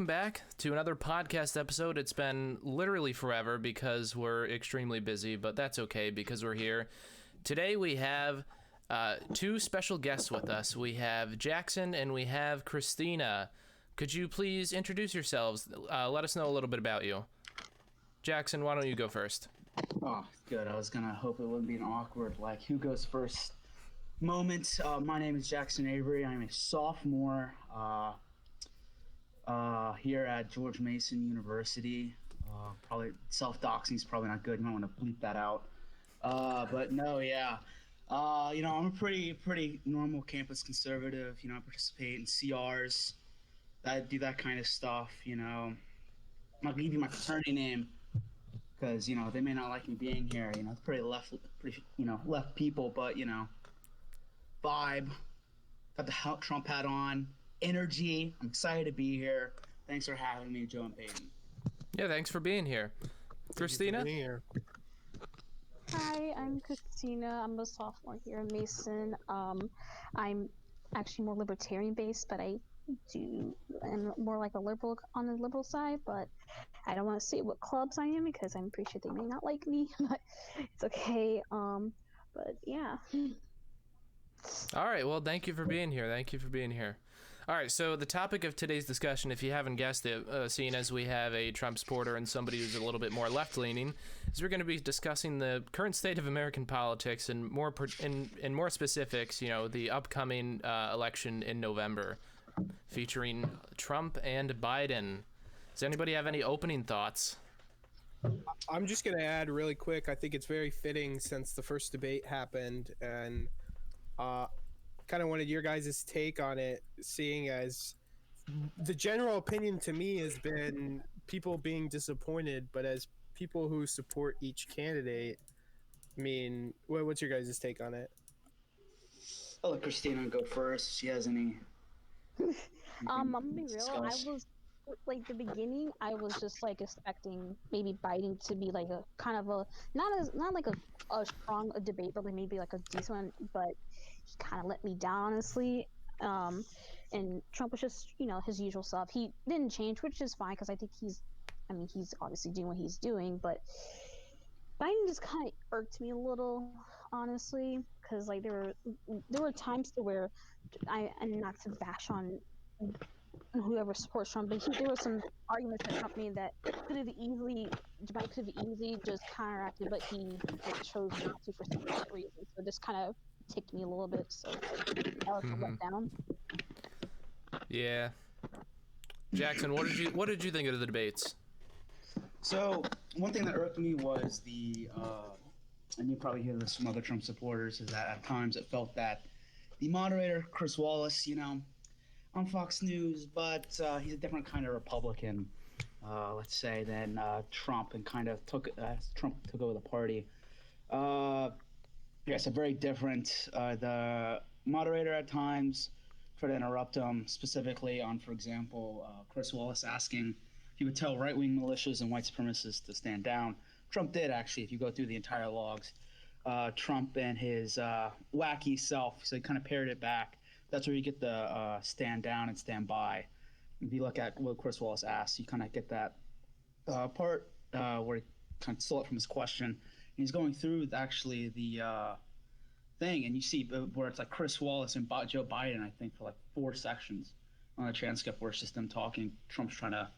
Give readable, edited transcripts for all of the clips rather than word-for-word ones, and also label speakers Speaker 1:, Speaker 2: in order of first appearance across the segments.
Speaker 1: welcome back to another podcast episode. It's been literally forever because we're extremely busy, but that's okay because we're here. Today we have two special guests with us. We have Jackson and we have Kristina. Could you please introduce yourselves? Let us know a little bit about you. Jackson, why don't you go first?
Speaker 2: Oh, good. I was going to hope it wouldn't be an awkward, like, who goes first moment. My name is Jackson Avery. I'm a sophomore here at George Mason University. Probably self-doxing is probably not good. You might want to bleep that out. But no, yeah. I'm a pretty normal campus conservative. I participate in CRs. I do that kind of stuff. I'll give you my fraternity name because they may not like me being here. It's pretty left people, but vibe. Got the Trump hat on. Energy. I'm excited to be here. Thanks for having me, Joe and Peyton.
Speaker 1: Yeah, thanks for being here. Kristina?
Speaker 3: Hi, I'm Kristina. I'm a sophomore here in Mason. I'm actually more libertarian based, but I'm more like a liberal on the liberal side, but I don't want to say what clubs I am because I'm pretty sure they may not like me, but it's okay. But yeah.
Speaker 1: All right, well, thank you for being here. All right, so the topic of today's discussion, if you haven't guessed it, seeing as we have a Trump supporter and somebody who's a little bit more left-leaning, is we're going to be discussing the current state of American politics and more specifics, the upcoming election in November, featuring Trump and Biden. Does anybody have any opening thoughts?
Speaker 4: I'm just going to add really quick. I think it's very fitting since the first debate happened, and kind of wanted your guys' take on it, seeing as the general opinion to me has been people being disappointed, but as people who support each candidate, what's your guys' take on it?
Speaker 2: I'll let Kristina go first. She has any.
Speaker 3: I'm gonna be real. I was the beginning. I was just expecting maybe Biden to be like a kind of a not like a strong debate, but maybe like a decent one. But he kind of let me down, honestly. And Trump was just his usual self. He didn't change, which is fine because I think he's obviously doing what he's doing, but Biden just kind of irked me a little, honestly, because there were times to where and not to bash on whoever supports Trump, but there were some arguments that Trump made that Biden could have easily just counteracted, but he chose not to for some reason. So this kind of ticked me a little bit. So that was a letdown.
Speaker 1: Yeah. Jackson, what did you think of the debates?
Speaker 2: So one thing that irked me was and you probably hear this from other Trump supporters, is that at times it felt that the moderator, Chris Wallace, on Fox News, but he's a different kind of Republican, let's say, than Trump, and kind of Trump took over the party. Yes, a very different. The moderator at times tried to interrupt him, specifically on, for example, Chris Wallace asking if he would tell right-wing militias and white supremacists to stand down. Trump did, actually, if you go through the entire logs. Trump and his wacky self, so he kind of pared it back. That's where you get the stand down and stand by. If you look at what Chris Wallace asked, you kind of get that part where he kind of stole it from his question. And he's going through actually the thing, and you see where it's like Chris Wallace and Joe Biden, I think, for like 4 sections on the transcript where it's just them talking. Trump's trying to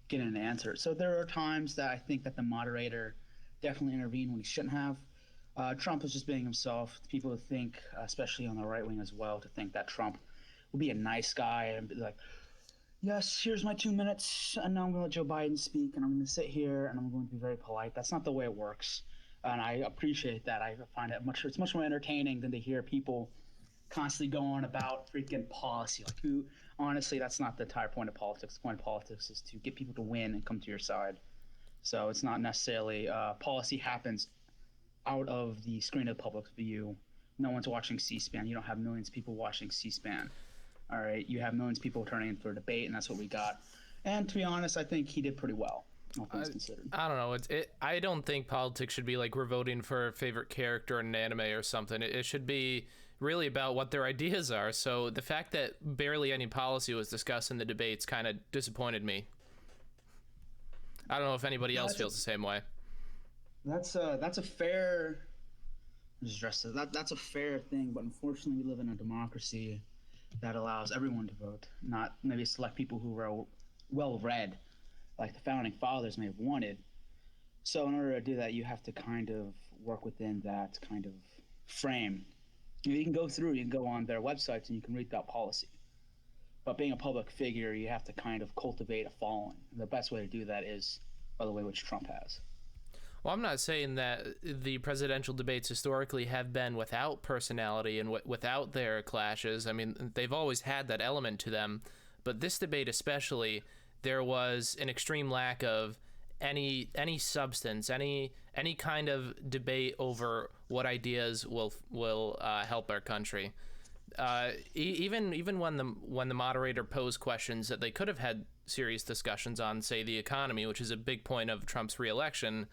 Speaker 2: get an answer. So there are times that I think that the moderator definitely intervened when he shouldn't have. Trump is just being himself. People who think, especially on the right wing as well, to think that Trump will be a nice guy and be like, yes, here's my 2 minutes, and now I'm going to let Joe Biden speak, and I'm going to sit here, and I'm going to be very polite. That's not the way it works, and I appreciate that. I find it's much more entertaining than to hear people constantly go on about freaking policy. Honestly, that's not the entire point of politics. The point of politics is to get people to win and come to your side. So it's not necessarily policy happens out of the screen of the public's view. No one's watching C-SPAN. You don't have millions of people watching C-SPAN. All right, you have millions of people turning in for a debate, and that's what we got. And to be honest, I think he did pretty well, all things considered.
Speaker 1: I don't know. I don't think politics should be like we're voting for a favorite character in an anime or something. It should be really about what their ideas are. So the fact that barely any policy was discussed in the debates kind of disappointed me. I don't know if anybody else feels the same way.
Speaker 2: That's a fair. Just address that. That's a fair thing, but unfortunately, we live in a democracy that allows everyone to vote, not maybe select people who are well read, like the founding fathers may have wanted. So in order to do that, you have to kind of work within that kind of frame. You can go on their websites and you can read that policy. But being a public figure, you have to kind of cultivate a following. The best way to do that is by the way which Trump has.
Speaker 1: Well, I'm not saying that the presidential debates historically have been without personality and without their clashes. I mean, they've always had that element to them. But this debate especially, there was an extreme lack of any substance, any kind of debate over what ideas will help our country. Even when the moderator posed questions that they could have had serious discussions on, say the economy, which is a big point of Trump's reelection,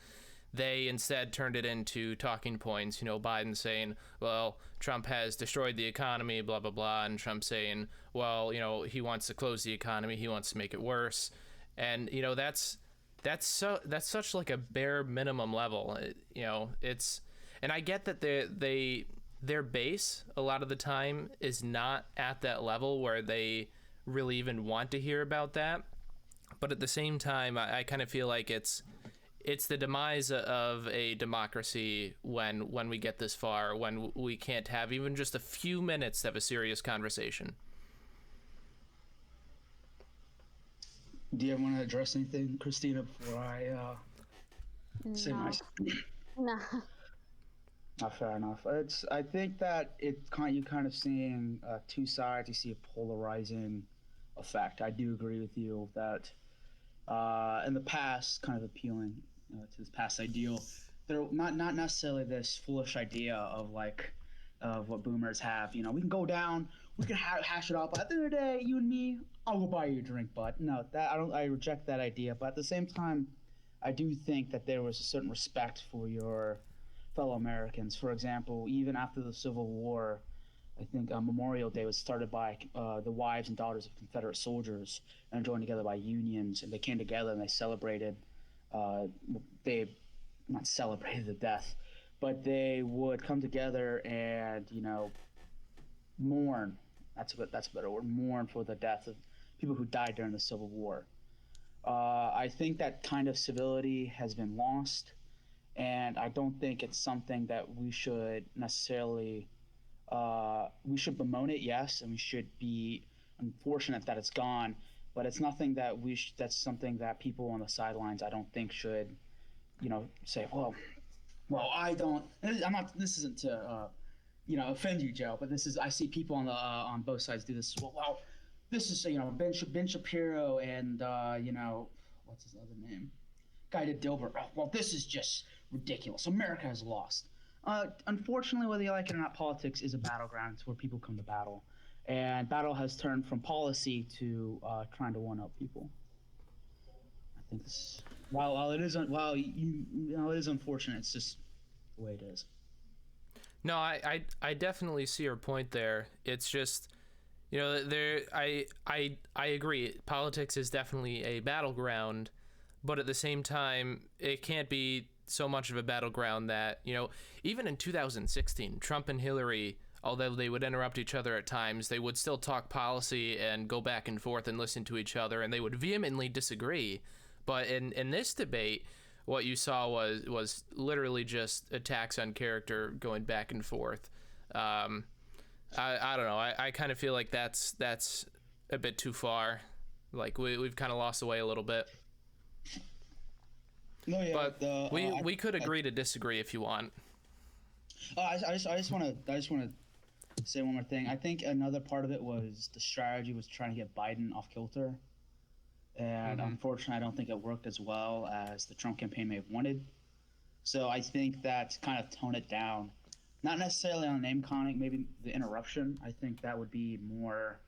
Speaker 1: they instead turned it into talking points. Biden saying, well, Trump has destroyed the economy, blah blah blah, and Trump saying, well, he wants to close the economy, he wants to make it worse, and that's such like a bare minimum level. It's, and I get that their base a lot of the time is not at that level where they really even want to hear about that. But at the same time, I kind of feel like it's the demise of a democracy when we get this far, when we can't have even just a few minutes to have a serious conversation.
Speaker 2: Do you want to address anything, Kristina, before I say my?
Speaker 3: No.
Speaker 2: Fair enough. I think that you kind of seeing two sides. You see a polarizing effect. I do agree with you that in the past, kind of appealing to this past ideal, they're not necessarily this foolish idea of what boomers have. We can go down, we can hash it out. But at the end of the day, you and me, I'll go buy you a drink. But no, I reject that idea. But at the same time, I do think that there was a certain respect for your fellow Americans. For example, even after the Civil War, I think Memorial Day was started by the wives and daughters of Confederate soldiers and joined together by unions, and they came together and they celebrated. They not celebrated the death, but they would come together and mourn. That's a better word. Mourn for the death of people who died during the Civil War. I think that kind of civility has been lost, and I don't think it's something that we should necessarily. We should bemoan it, yes, and we should be unfortunate that it's gone. But it's nothing that that's something that people on the sidelines, I don't think, should, say, well, I don't. I'm not. This isn't to, offend you, Joe. But I see people on both sides do this. Well, this is Ben Shapiro and what's his other name? Guy did Dilbert. Oh, well, this is just ridiculous. America has lost. Unfortunately, whether you like it or not, politics is a battleground. It's where people come to battle. And battle has turned from policy to trying to one-up people. I think this, while it is it is unfortunate, it's just the way it is.
Speaker 1: No, I definitely see your point there. It's just, I agree. Politics is definitely a battleground, but at the same time, it can't be so much of a battleground that, even in 2016, Trump and Hillary, although they would interrupt each other at times, they would still talk policy and go back and forth and listen to each other, and they would vehemently disagree. But in this debate, what you saw was literally just attacks on character going back and forth. I don't know. I kind of feel like that's a bit too far. Like we've kind of lost the way a little bit.
Speaker 2: No, yeah,
Speaker 1: but we could agree to disagree if you want.
Speaker 2: I just want to say one more thing. I think another part of it was the strategy was trying to get Biden off kilter. And unfortunately, I don't think it worked as well as the Trump campaign may have wanted. So I think that to kind of tone it down, not necessarily on name calling, maybe the interruption. I think that would be more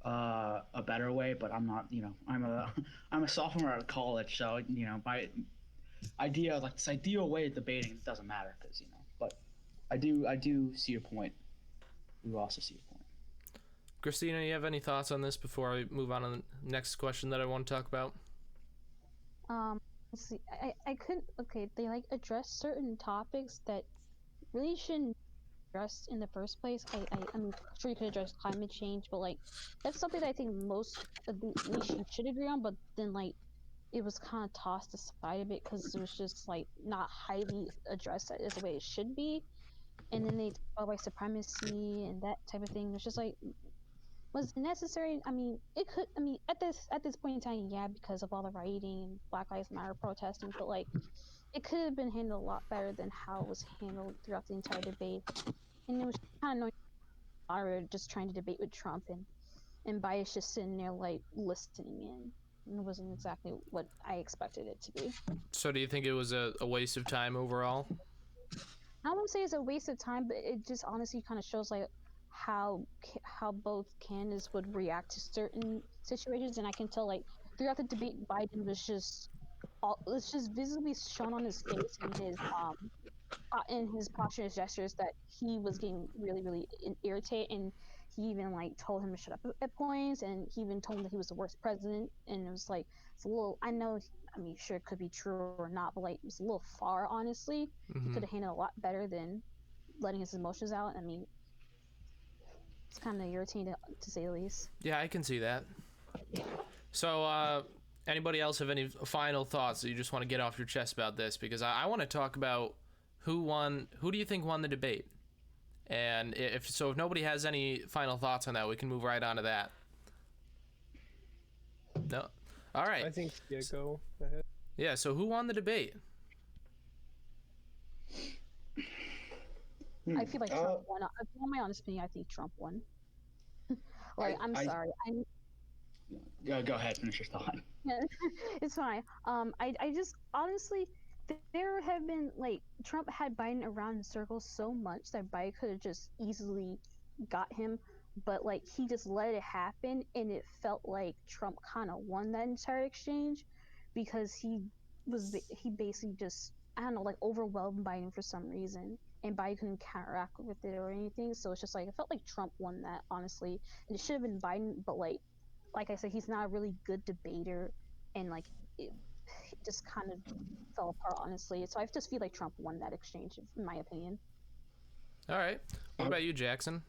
Speaker 2: a better way. But I'm not, I'm a sophomore at college, so my idea, like this ideal way of debating, it doesn't matter because But I do see your point. We also see your point.
Speaker 1: Kristina, you have any thoughts on this before I move on to the next question that I want to talk about?
Speaker 3: Let's see. I couldn't. Okay, they like address certain topics that really shouldn't be addressed in the first place. I mean, sure you could address climate change, but like that's something that I think most of the nation should agree on. But then like it was kind of tossed aside a bit because it was just like not highly addressed as the way it should be. And then they talk about white supremacy and that type of thing. It's just like was it necessary? I mean, it could. I mean, at this point in time, yeah, because of all the rioting and Black Lives Matter protesting. But like, it could have been handled a lot better than how it was handled throughout the entire debate. And it was kind of annoying. Ira just trying to debate with Trump and Bias just sitting there like listening in. And it wasn't exactly what I expected it to be.
Speaker 1: So do you think it was a waste of time overall?
Speaker 3: I won't say it's a waste of time, but it just honestly kind of shows like how both candidates would react to certain situations, and I can tell like throughout the debate, Biden was just it's just visibly shown on his face and his in his posture and gestures that he was getting really irritated, and he even like told him to shut up at points, and he even told him that he was the worst president, and it was like it's a little. I know. I mean, sure, it could be true or not, but like it was a little far, honestly. He could have handled a lot better than letting his emotions out. I mean, it's kind of irritating to say the least.
Speaker 1: Yeah, I can see that. So, anybody else have any final thoughts that you just want to get off your chest about this? Because I want to talk about who won. Who do you think won the debate? And if nobody has any final thoughts on that, we can move right on to that. No. All right.
Speaker 4: I think go ahead.
Speaker 1: Yeah. So who won the debate?
Speaker 3: I feel like Trump won. In my honest opinion, I think Trump won. Like, I'm sorry.
Speaker 2: Go ahead, finish your thought.
Speaker 3: Yeah, it's fine. I just honestly, there have been like Trump had Biden around in circles so much that Biden could have just easily got him, but like he just let it happen, and it felt like Trump kind of won that entire exchange because he basically just I don't know like overwhelmed Biden for some reason, and Biden couldn't counteract with it or anything. So it's just like it felt like Trump won that honestly, and it should have been Biden, but like I said, he's not a really good debater, and like it just kind of fell apart, honestly. So I just feel like Trump won that exchange, in my opinion.
Speaker 1: All right. What about you, Jackson?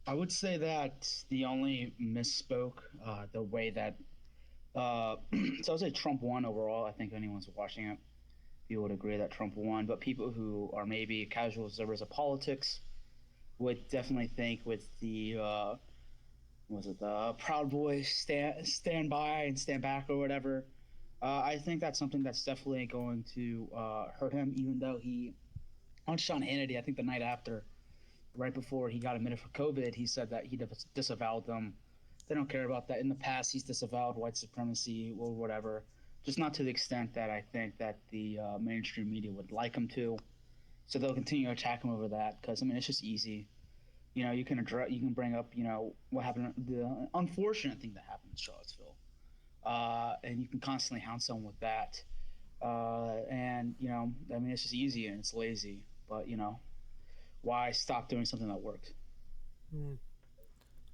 Speaker 2: I would say that the only misspoke, the way that, so I would say Trump won overall. I think if anyone's watching it, people would agree that Trump won. But people who are maybe casual observers of politics would definitely think with the the Proud Boys stand by and stand back or whatever. I think that's something that's definitely going to hurt him, even though he, on Sean Hannity, I think the night after, right before he got admitted for COVID, he said that he disavowed them. They don't care about that. In the past, he's disavowed white supremacy or whatever, just not to the extent that I think that the mainstream media would like him to. So they'll continue to attack him over that because, I mean, it's just easy. You know, you can bring up, you know, what happened, the unfortunate thing that happened in Charlottesville, and you can constantly hound someone with that. And you know, I mean, it's just easy and it's lazy. But you know, why stop doing something that worked?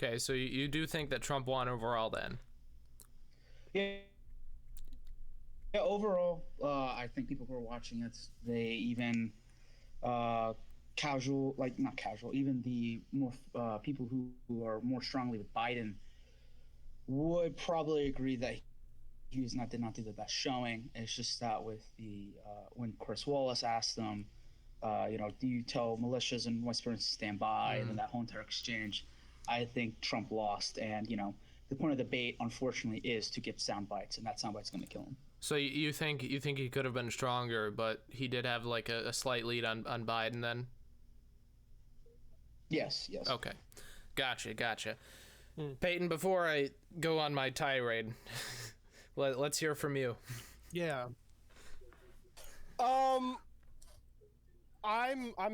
Speaker 1: Okay, so you do think that Trump won overall, then?
Speaker 2: Yeah. Yeah. Overall, I think people who are watching it, they even casual, like not casual, even the more people who are more strongly with Biden would probably agree that he did not do the best showing. It's just that with the when Chris Wallace asked them, you know, do you tell militias and white supremacists to stand by, and then that whole entire exchange, I think Trump lost. And you know, the point of the debate, unfortunately, is to get sound bites, and that sound bite's going to kill him.
Speaker 1: So you think he could have been stronger, but he did have like a slight lead on Biden then?
Speaker 2: Yes.
Speaker 1: Okay. Gotcha. Peyton, before I go on my tirade, let's hear from you.
Speaker 4: Yeah. I'm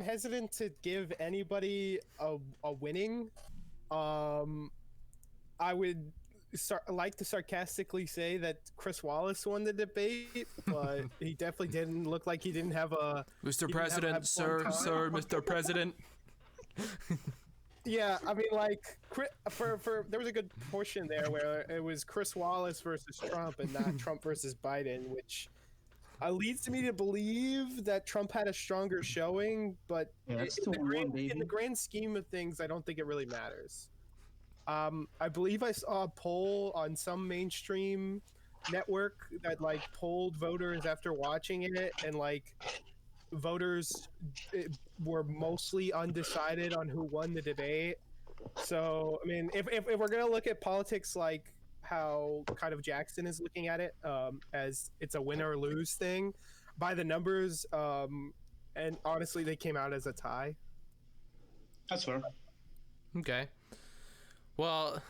Speaker 4: hesitant to give anybody a winning. I would like to sarcastically say that Chris Wallace won the debate, but he definitely didn't look like he didn't have a...
Speaker 1: Mr. President, sir, Mr. President.
Speaker 4: Yeah, I mean, like, there was a good portion there where it was Chris Wallace versus Trump and not Trump versus Biden, which leads me to believe that Trump had a stronger showing, but
Speaker 2: Yeah, that's 2-1, baby.
Speaker 4: in the grand scheme of things, I don't think it really matters. I believe I saw a poll on some mainstream network that like polled voters after watching it, and like voters were mostly undecided on who won the debate. So I mean, if we're gonna look at politics like how kind of Jackson is looking at it, as it's a win or lose thing, by the numbers, and honestly, they came out as a tie.
Speaker 2: That's fair.
Speaker 1: Okay. Well,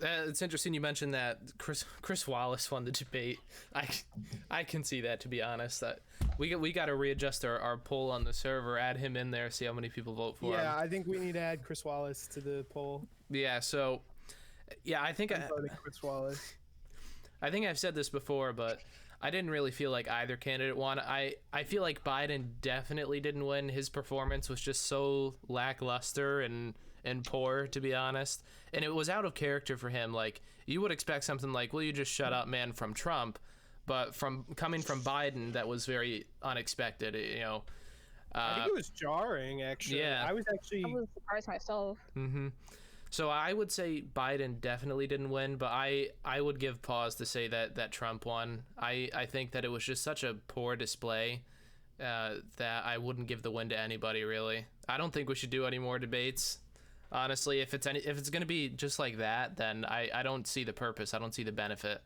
Speaker 1: it's interesting you mentioned that Chris Wallace won the debate. I can see that, to be honest. That we got to readjust our poll on the server, add him in there, see how many people vote for him.
Speaker 4: Yeah, I think we need to add Chris Wallace to the poll.
Speaker 1: Yeah. So, yeah, I think
Speaker 4: Chris Wallace.
Speaker 1: I think I've said this before, but I didn't really feel like either candidate won. I feel like Biden definitely didn't win. His performance was just so lackluster and poor, to be honest. And it was out of character for him. Like, you would expect something like, "Will you just shut up, man," from Trump, but coming from Biden, that was very unexpected. You know,
Speaker 4: I think it was jarring, actually.
Speaker 1: Yeah,
Speaker 3: I was surprised myself.
Speaker 1: Mm-hmm. So I would say Biden definitely didn't win, but I would give pause to say that Trump won. I think that it was just such a poor display that I wouldn't give the win to anybody, really. I don't think we should do any more debates. Honestly, if it's going to be just like that, then I don't see the purpose. I don't see the benefit.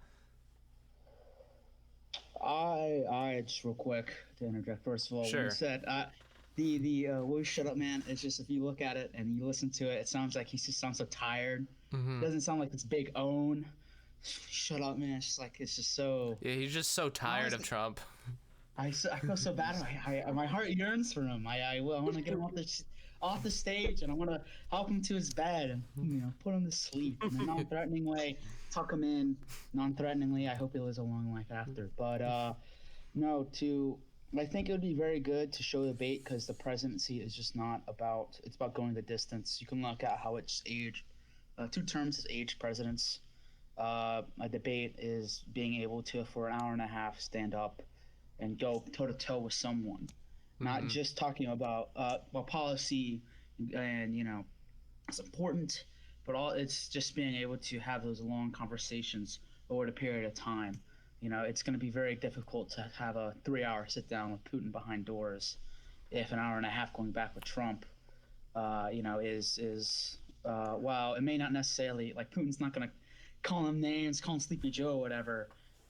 Speaker 2: I just real quick to interject. First of all,
Speaker 1: sure.
Speaker 2: When you said the "will you shut up, man," it's just, if you look at it and you listen to it, it sounds like he just sounds so tired.
Speaker 1: Mm-hmm.
Speaker 2: It doesn't sound like it's big own. Shut up, man. It's just like, it's just so.
Speaker 1: Yeah, he's just so tired of Trump.
Speaker 2: I feel so bad. My heart yearns for him. I want to get him off the stage, and I want to help him to his bed and put him to sleep in a non-threatening way, tuck him in non-threateningly. I hope he lives a long life after. But no, I think it would be very good to show debate, because the presidency is just not about. It's about going the distance. You can look at how it's aged. 2 terms has aged presidents. A debate is being able to, for an hour and a half, stand up and go toe-to-toe with someone. Not just talking about policy, and it's important, but it's just being able to have those long conversations over a period of time. It's going to be very difficult to have a 3-hour sit down with Putin behind doors, if an hour and a half going back with Trump, is while it may not necessarily, like, Putin's not going to call him names, call him Sleepy Joe or whatever,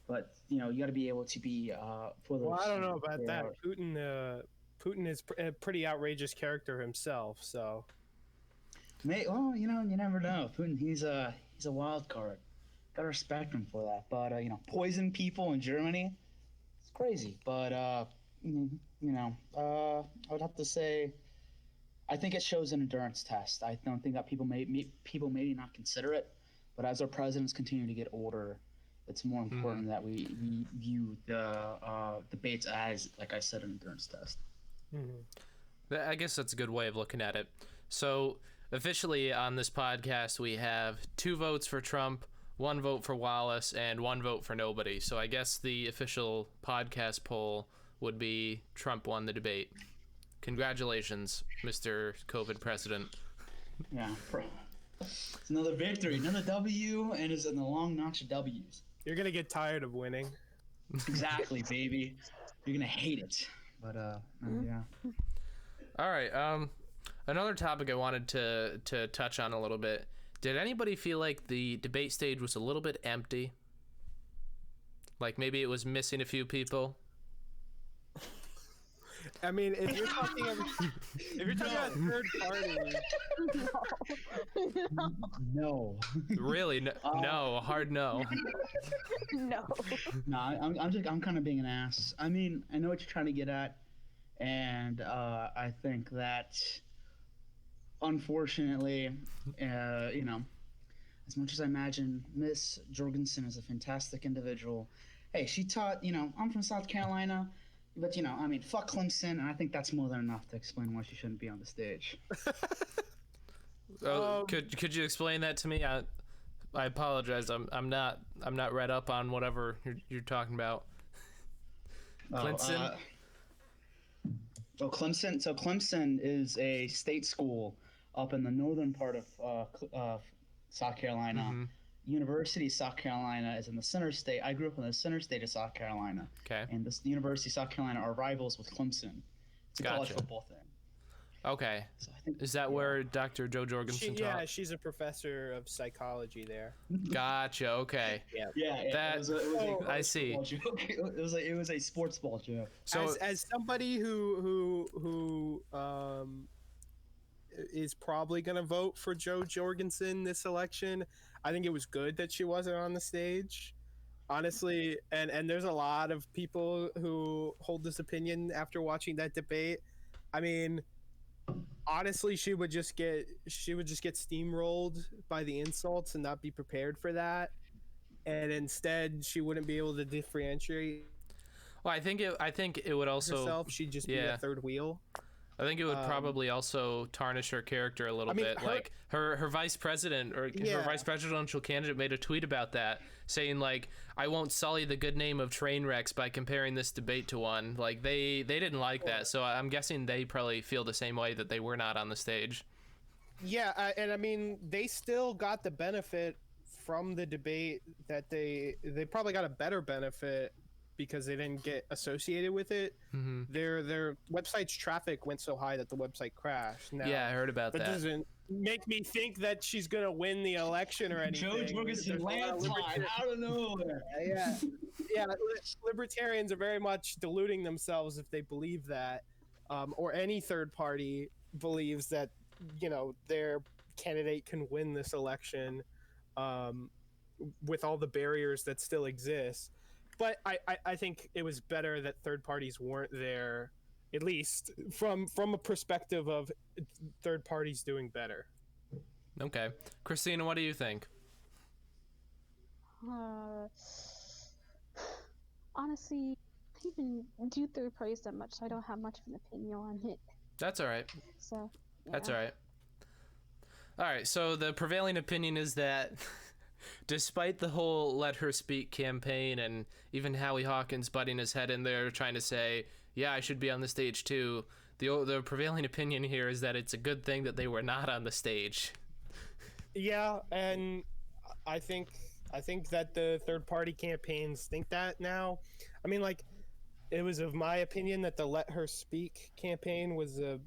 Speaker 2: but you got to be able to be for those.
Speaker 4: Well, I don't know about that. Putin is a pretty outrageous character himself, so.
Speaker 2: Well, you never know. Putin, he's a wild card. Gotta respect him for that. But poison people in Germany, it's crazy. But I would have to say, I think it shows an endurance test. I don't think that people maybe not consider it, but as our presidents continue to get older, it's more important that we view the debates as, like I said, an endurance test.
Speaker 1: I guess that's a good way of looking at it. So officially on this podcast, we have 2 votes for Trump, 1 vote for Wallace, and 1 vote for nobody. So I guess the official podcast poll would be Trump won the debate. Congratulations, Mr. COVID president.
Speaker 2: Yeah, it's another victory, another W, and it's in the long notch of W's.
Speaker 4: You're gonna get tired of winning.
Speaker 2: Exactly, baby. You're gonna hate it. But yeah.
Speaker 1: All right. Another topic I wanted to touch on a little bit. Did anybody feel like the debate stage was a little bit empty? Like maybe it was missing a few people?
Speaker 4: I mean, if you're talking about third party.
Speaker 2: No.
Speaker 1: Really? No. Hard no.
Speaker 3: No.
Speaker 2: No, I'm kind of being an ass. I mean, I know what you're trying to get at, and I think that, unfortunately, as much as I imagine Miss Jorgensen is a fantastic individual, hey, she taught. I'm from South Carolina. But, I mean, fuck Clemson, and I think that's more than enough to explain why she shouldn't be on the stage.
Speaker 1: Could you explain that to me? I apologize. I'm not read up on whatever you're talking about. Clemson.
Speaker 2: Clemson. So Clemson is a state school up in the northern part of South Carolina.
Speaker 1: Mm-hmm.
Speaker 2: University of South Carolina is in the center state. I grew up in the center state of South Carolina.
Speaker 1: Okay.
Speaker 2: And the University of South Carolina are rivals with Clemson. It's a college football thing.
Speaker 1: Okay.
Speaker 2: So I think,
Speaker 1: is that where Dr. Joe Jorgensen taught?
Speaker 4: Yeah, she's a professor of psychology there.
Speaker 1: Gotcha. Okay.
Speaker 2: Yeah.
Speaker 1: I see.
Speaker 2: It was a sports ball joke.
Speaker 4: So as somebody who is probably going to vote for Joe Jorgensen this election, I think it was good that she wasn't on the stage, honestly. And there's a lot of people who hold this opinion after watching that debate. I mean, honestly, she would just get steamrolled by the insults and not be prepared for that. And instead, she wouldn't be able to differentiate.
Speaker 1: Well, I think it would also
Speaker 4: herself. She'd just be a third wheel.
Speaker 1: I think it would probably also tarnish her character a little bit. Like her vice president or her vice presidential candidate made a tweet about that, saying like, "I won't sully the good name of train wrecks by comparing this debate to one." Like they didn't like that, so I'm guessing they probably feel the same way that they were not on the stage.
Speaker 4: Yeah, and I mean they still got the benefit from the debate that they probably got a better benefit because they didn't get associated with it.
Speaker 1: Mm-hmm.
Speaker 4: Their website's traffic went so high that the website crashed. Now,
Speaker 1: yeah, I heard about that.
Speaker 4: That doesn't make me think that she's gonna win the election or anything.
Speaker 2: Joe Jorgensen landslide out of nowhere.
Speaker 4: Yeah. Libertarians are very much deluding themselves if they believe that, or any third party believes that their candidate can win this election, with all the barriers that still exist. But I think it was better that third parties weren't there, at least from a perspective of third parties doing better.
Speaker 1: Okay. Kristina, what do you think?
Speaker 3: Honestly, I don't even do third parties that much, so I don't have much of an opinion on it.
Speaker 1: That's all right.
Speaker 3: So, yeah.
Speaker 1: That's all right. All right, so the prevailing opinion is that despite the whole Let Her Speak campaign and even Howie Hawkins butting his head in there trying to say, yeah, I should be on the stage too, the prevailing opinion here is that it's a good thing that they were not on the stage.
Speaker 4: Yeah, and I think that the third-party campaigns think that now. I mean, like, it was of my opinion that the Let Her Speak campaign was a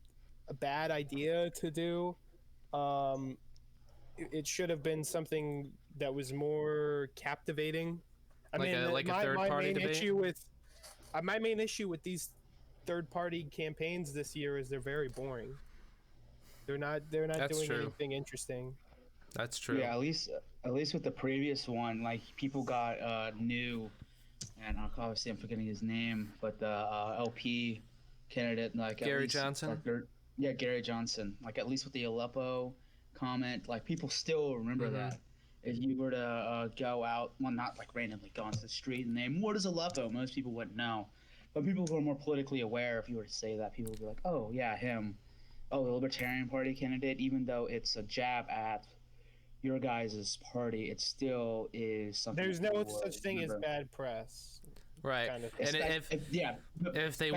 Speaker 4: bad idea to do. It should have been something that was more captivating. My main issue with these third-party campaigns this year is they're very boring. They're not doing anything interesting.
Speaker 1: That's true.
Speaker 2: Yeah, at least with the previous one, like people got new, and obviously I'm forgetting his name, but the LP candidate, like
Speaker 1: Gary Johnson.
Speaker 2: Gary Johnson. Like at least with the Aleppo comment, like people still remember that. If you were to go out, well, not like randomly go onto the street and name what is Aleppo, most people wouldn't know. But people who are more politically aware, if you were to say that, people would be like, oh yeah, him. Oh, the Libertarian Party candidate. Even though it's a jab at your guys' party, it still is something.
Speaker 4: There's no such thing as bad press.
Speaker 1: Right.
Speaker 4: Kind of
Speaker 1: and if they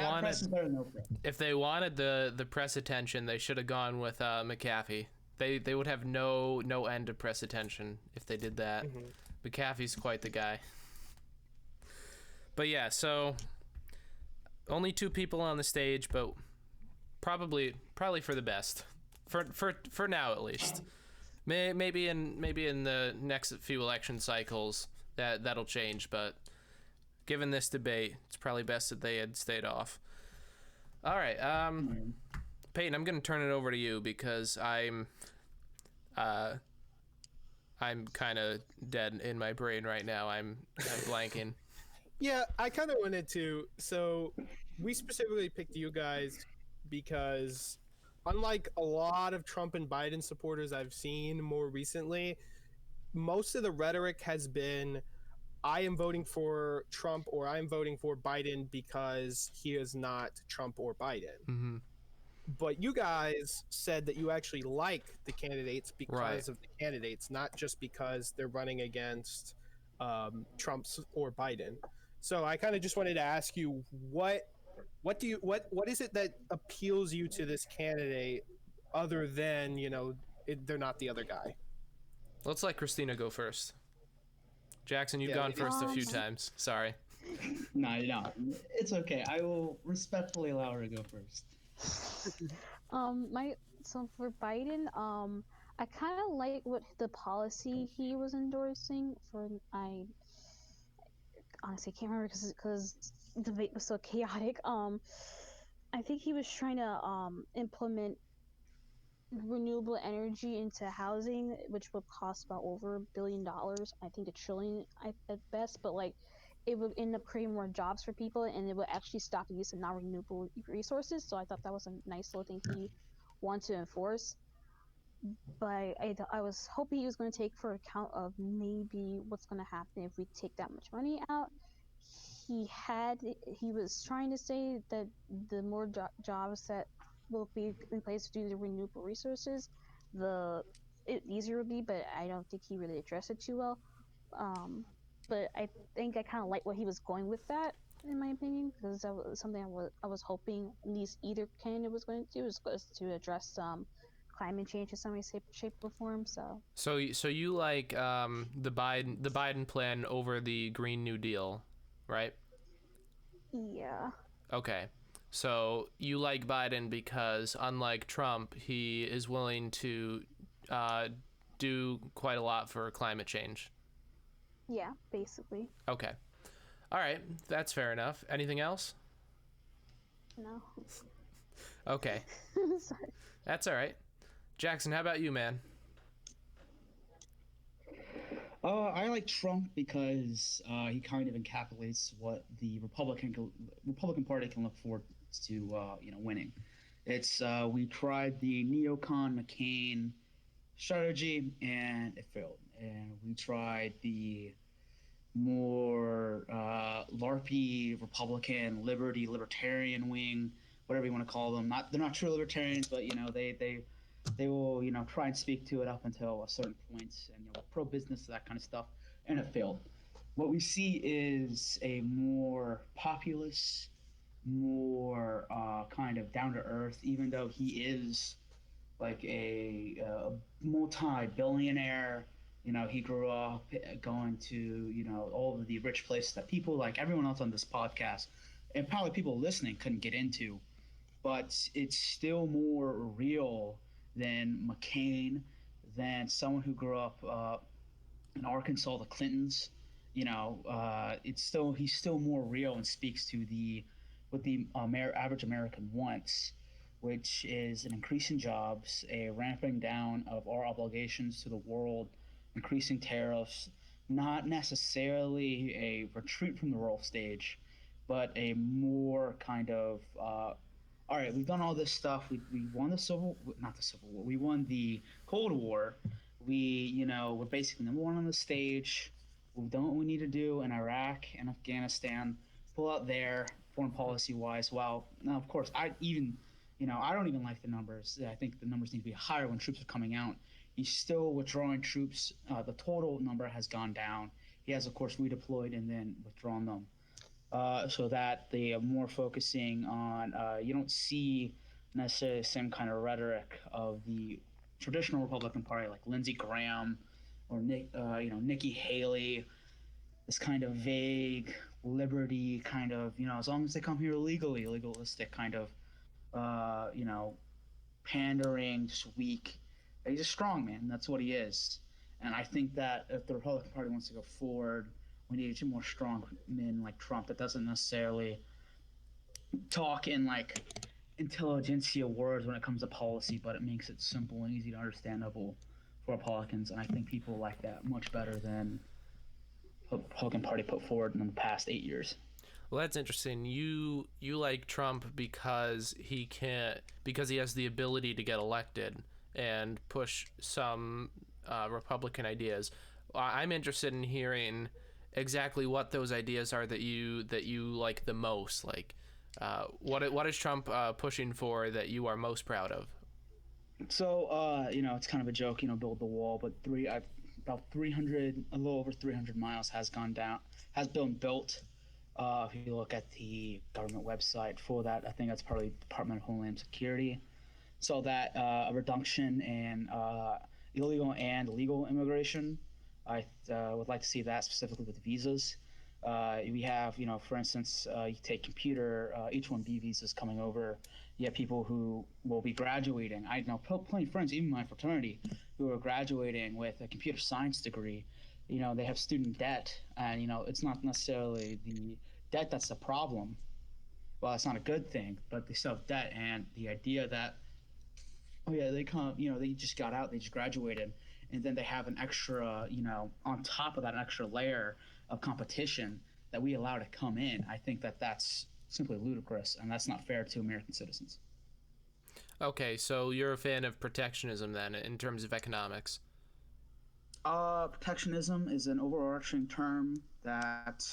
Speaker 1: wanted the press attention, they should have gone with McAfee. They would have no end of press attention if they did that. McAfee's quite the guy. But yeah, so only 2 people on the stage, but probably for the best, for now at least. Maybe in the next few election cycles that'll change, but given this debate, it's probably best that they had stayed off. All right, Peyton, I'm going to turn it over to you because I'm kind of dead in my brain right now. I'm blanking.
Speaker 4: Yeah, I kind of wanted to. So we specifically picked you guys because unlike a lot of Trump and Biden supporters I've seen more recently, most of the rhetoric has been, I am voting for Trump or I am voting for Biden because he is not Trump or Biden. But you guys said that you actually like the candidates because
Speaker 1: Right.
Speaker 4: of the candidates, not just because they're running against Trump's or Biden. So I kind of just wanted to ask you what is it that appeals you to this candidate other than they're not the other guy?
Speaker 1: Let's let Kristina go first. Jackson, you've
Speaker 4: Yeah,
Speaker 1: gone
Speaker 4: ladies
Speaker 1: first a few
Speaker 3: first.
Speaker 1: times. Sorry.
Speaker 2: No, it's okay. I will respectfully allow her to go first.
Speaker 3: My so for Biden, I kind of like what the policy he was endorsing. For I honestly can't remember because the debate was so chaotic. I think he was trying to implement renewable energy into housing, which would cost about over $1 billion. I think $1 trillion at best, but like it would end up creating more jobs for people, and it would actually stop the use of non-renewable resources. So I thought that was a nice little thing he wanted to enforce. But I was hoping he was going to take for account of maybe what's going to happen if we take that much money out. He was trying to say that the more jobs that will be in place due to renewable resources, the easier it will be. But I don't think he really addressed it too well. Um, but I think I kind of like what he was going with that, in my opinion, because that was something I was hoping at least either candidate was going to do, was to address climate change in some way, shape, or form.
Speaker 1: So you like the Biden plan over the Green New Deal, right?
Speaker 3: Yeah,
Speaker 1: Okay. So you like Biden because, unlike Trump, he is willing to uh, do quite a lot for climate change.
Speaker 3: yeah, basically.
Speaker 1: Okay. All right. That's fair enough. Anything else?
Speaker 3: No.
Speaker 1: Okay.
Speaker 3: Sorry.
Speaker 1: That's all right. Jackson, how about you, man?
Speaker 2: I like Trump because he kind of encapsulates what the Republican Party can look forward to, winning. It's we tried the neocon McCain strategy and it failed, and we tried the more LARPy Republican libertarian wing, whatever you want to call them. They're not true libertarians, but they will try and speak to it up until a certain point, and pro business, that kind of stuff, and it failed. What we see is a more populist, more kind of down to earth, even though he is like a multi-billionaire. He grew up going to all of the rich places that people like everyone else on this podcast and probably people listening couldn't get into, but it's still more real than McCain, than someone who grew up in Arkansas, the Clintons. He's still more real and speaks to the what the average American wants, which is an increase in jobs, a ramping down of our obligations to the world, increasing tariffs, not necessarily a retreat from the world stage, but a more kind of all right, we've done all this stuff. We won not the Civil War. We won the Cold War. We're basically number one on the stage. We've done what we need to do in Iraq and Afghanistan. Pull out there, foreign policy wise. Well, now of course, I don't even like the numbers. I think the numbers need to be higher when troops are coming out. He's still withdrawing troops. The total number has gone down. He has, of course, redeployed and then withdrawn them. So that they are more focusing on, you don't see necessarily the same kind of rhetoric of the traditional Republican Party like Lindsey Graham or Nikki Haley, this kind of vague liberty kind of, as long as they come here legally, legalistic kind of, pandering, just weak. He's a strong man. That's what he is. And I think that if the Republican Party wants to go forward, we need a more strong men like Trump that doesn't necessarily talk in like intelligentsia words when it comes to policy, but it makes it simple and easy to understandable for Republicans. And I think people like that much better than the Republican Party put forward in the past 8 years.
Speaker 1: Well, that's interesting. You like Trump because he has the ability to get elected and push some Republican ideas. I'm interested in hearing exactly what those ideas are that you like the most. Like, What is Trump pushing for that you are most proud of?
Speaker 2: So, it's kind of a joke, build the wall, but about 300, a little over 300 miles has been built. If you look at the government website for that, I think that's probably Department of Homeland Security. So that a reduction in illegal and legal immigration. I would like to see that specifically with visas. We have, for instance, you take computer H-1B visas coming over. You have people who will be graduating. I know plenty of friends, even my fraternity, who are graduating with a computer science degree. They have student debt, and it's not necessarily the debt that's the problem. Well, it's not a good thing, but they still have debt, and the idea that, oh yeah, they come, they just got out, they just graduated, and then they have an extra, on top of that, an extra layer of competition that we allow to come in. I think that that's simply ludicrous, and that's not fair to American citizens.
Speaker 1: Okay, so you're a fan of protectionism then, in terms of economics?
Speaker 2: Protectionism is an overarching term that,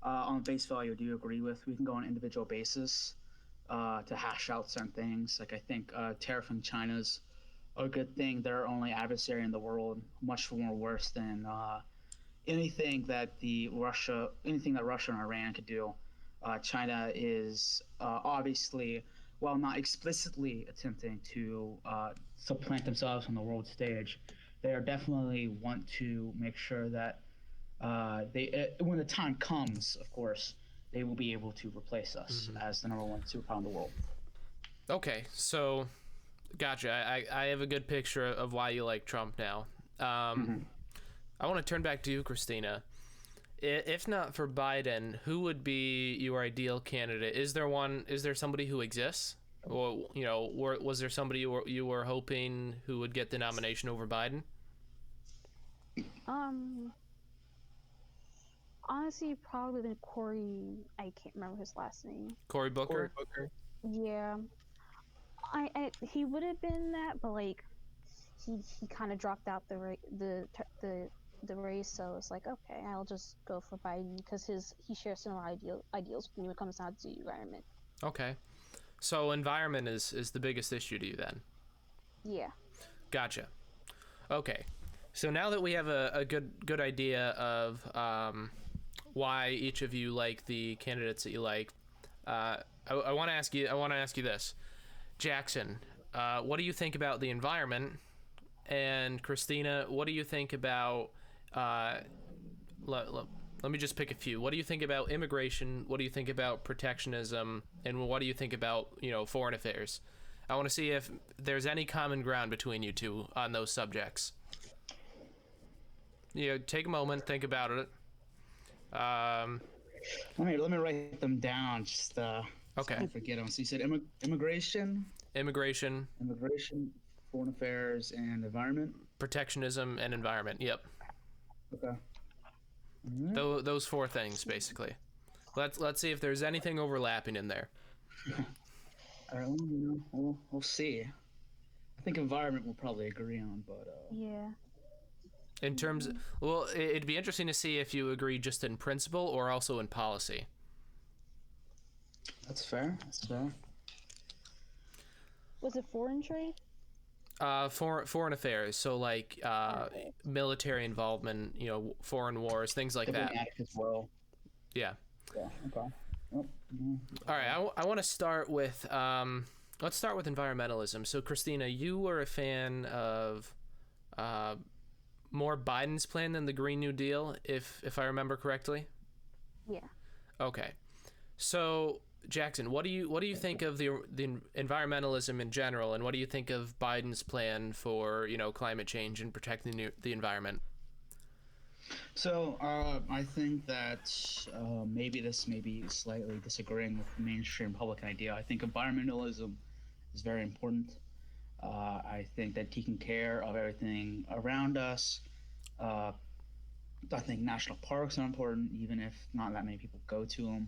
Speaker 2: on face value, I do agree with. We can go on an individual basis to hash out certain things. Like, I think tariffing China's a good thing. They're our only adversary in the world, much more worse than anything that Russia and Iran could do. China is obviously, while not explicitly attempting to supplant themselves on the world stage, they are definitely want to make sure that when the time comes, of course, they will be able to replace us as the number one superpower in the world.
Speaker 1: Okay, so gotcha. I have a good picture of why you like Trump now. I want to turn back to you, Kristina. If not for Biden, who would be your ideal candidate? Is there somebody who exists? Or, was there somebody you were hoping who would get the nomination over Biden?
Speaker 3: Honestly, probably been Cory. I can't remember his last name.
Speaker 1: Cory Booker?
Speaker 3: Yeah. He would have been that, but like, he kind of dropped out the race, so it's like, okay, I'll just go for Biden because he shares similar ideals when it comes down to the environment.
Speaker 1: Okay, so environment is the biggest issue to you then?
Speaker 3: Yeah.
Speaker 1: Gotcha. Okay, so now that we have a good idea of why each of you like the candidates that you like, I want to ask you this, Jackson. What do you think about the environment? And Kristina, what do you think about let me just pick a few. What do you think about immigration? What do you think about protectionism? And what do you think about, foreign affairs? I want to see if there's any common ground between you two on those subjects. Take a moment, think about it.
Speaker 2: Let me write them down. Just okay. So I don't forget them. So you said immigration, foreign affairs, and environment.
Speaker 1: Protectionism and environment. Yep.
Speaker 2: Okay.
Speaker 1: Those four things, basically. Let's see if there's anything overlapping in there.
Speaker 2: All right, we'll see. I think environment we'll probably agree on, but
Speaker 3: yeah.
Speaker 1: In terms, it'd be interesting to see if you agree just in principle or also in policy.
Speaker 2: That's fair.
Speaker 3: Was it foreign trade?
Speaker 1: Foreign affairs, so like military involvement, foreign wars, things like that.
Speaker 2: As well.
Speaker 1: Yeah.
Speaker 2: Yeah. Okay.
Speaker 1: All right. I want to start with let's start with environmentalism. So Kristina, you were a fan of more Biden's plan than the Green New Deal, if I remember correctly.
Speaker 3: Yeah.
Speaker 1: Okay. So Jackson, what do you think of the environmentalism in general, and what do you think of Biden's plan for climate change and protecting the environment?
Speaker 2: So I think that maybe this may be slightly disagreeing with the mainstream public idea. I think environmentalism is very important. I think that taking care of everything around us. I think national parks are important, even if not that many people go to them.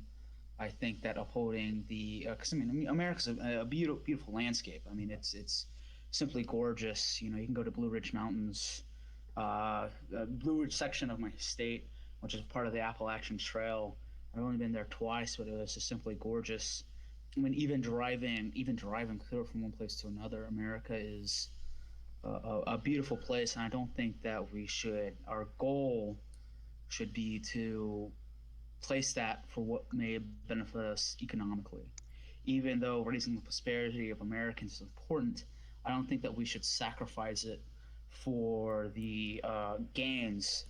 Speaker 2: I think that upholding because America's a beautiful landscape. I mean, it's simply gorgeous. You can go to Blue Ridge Mountains, the Blue Ridge section of my state, which is part of the Appalachian Trail. I've only been there twice, but it was just simply gorgeous. when even driving clear from one place to another, America is a beautiful place, and I don't think that our goal should be to place that for what may benefit us economically. Even though raising the prosperity of Americans is important, I don't think that we should sacrifice it for the gains,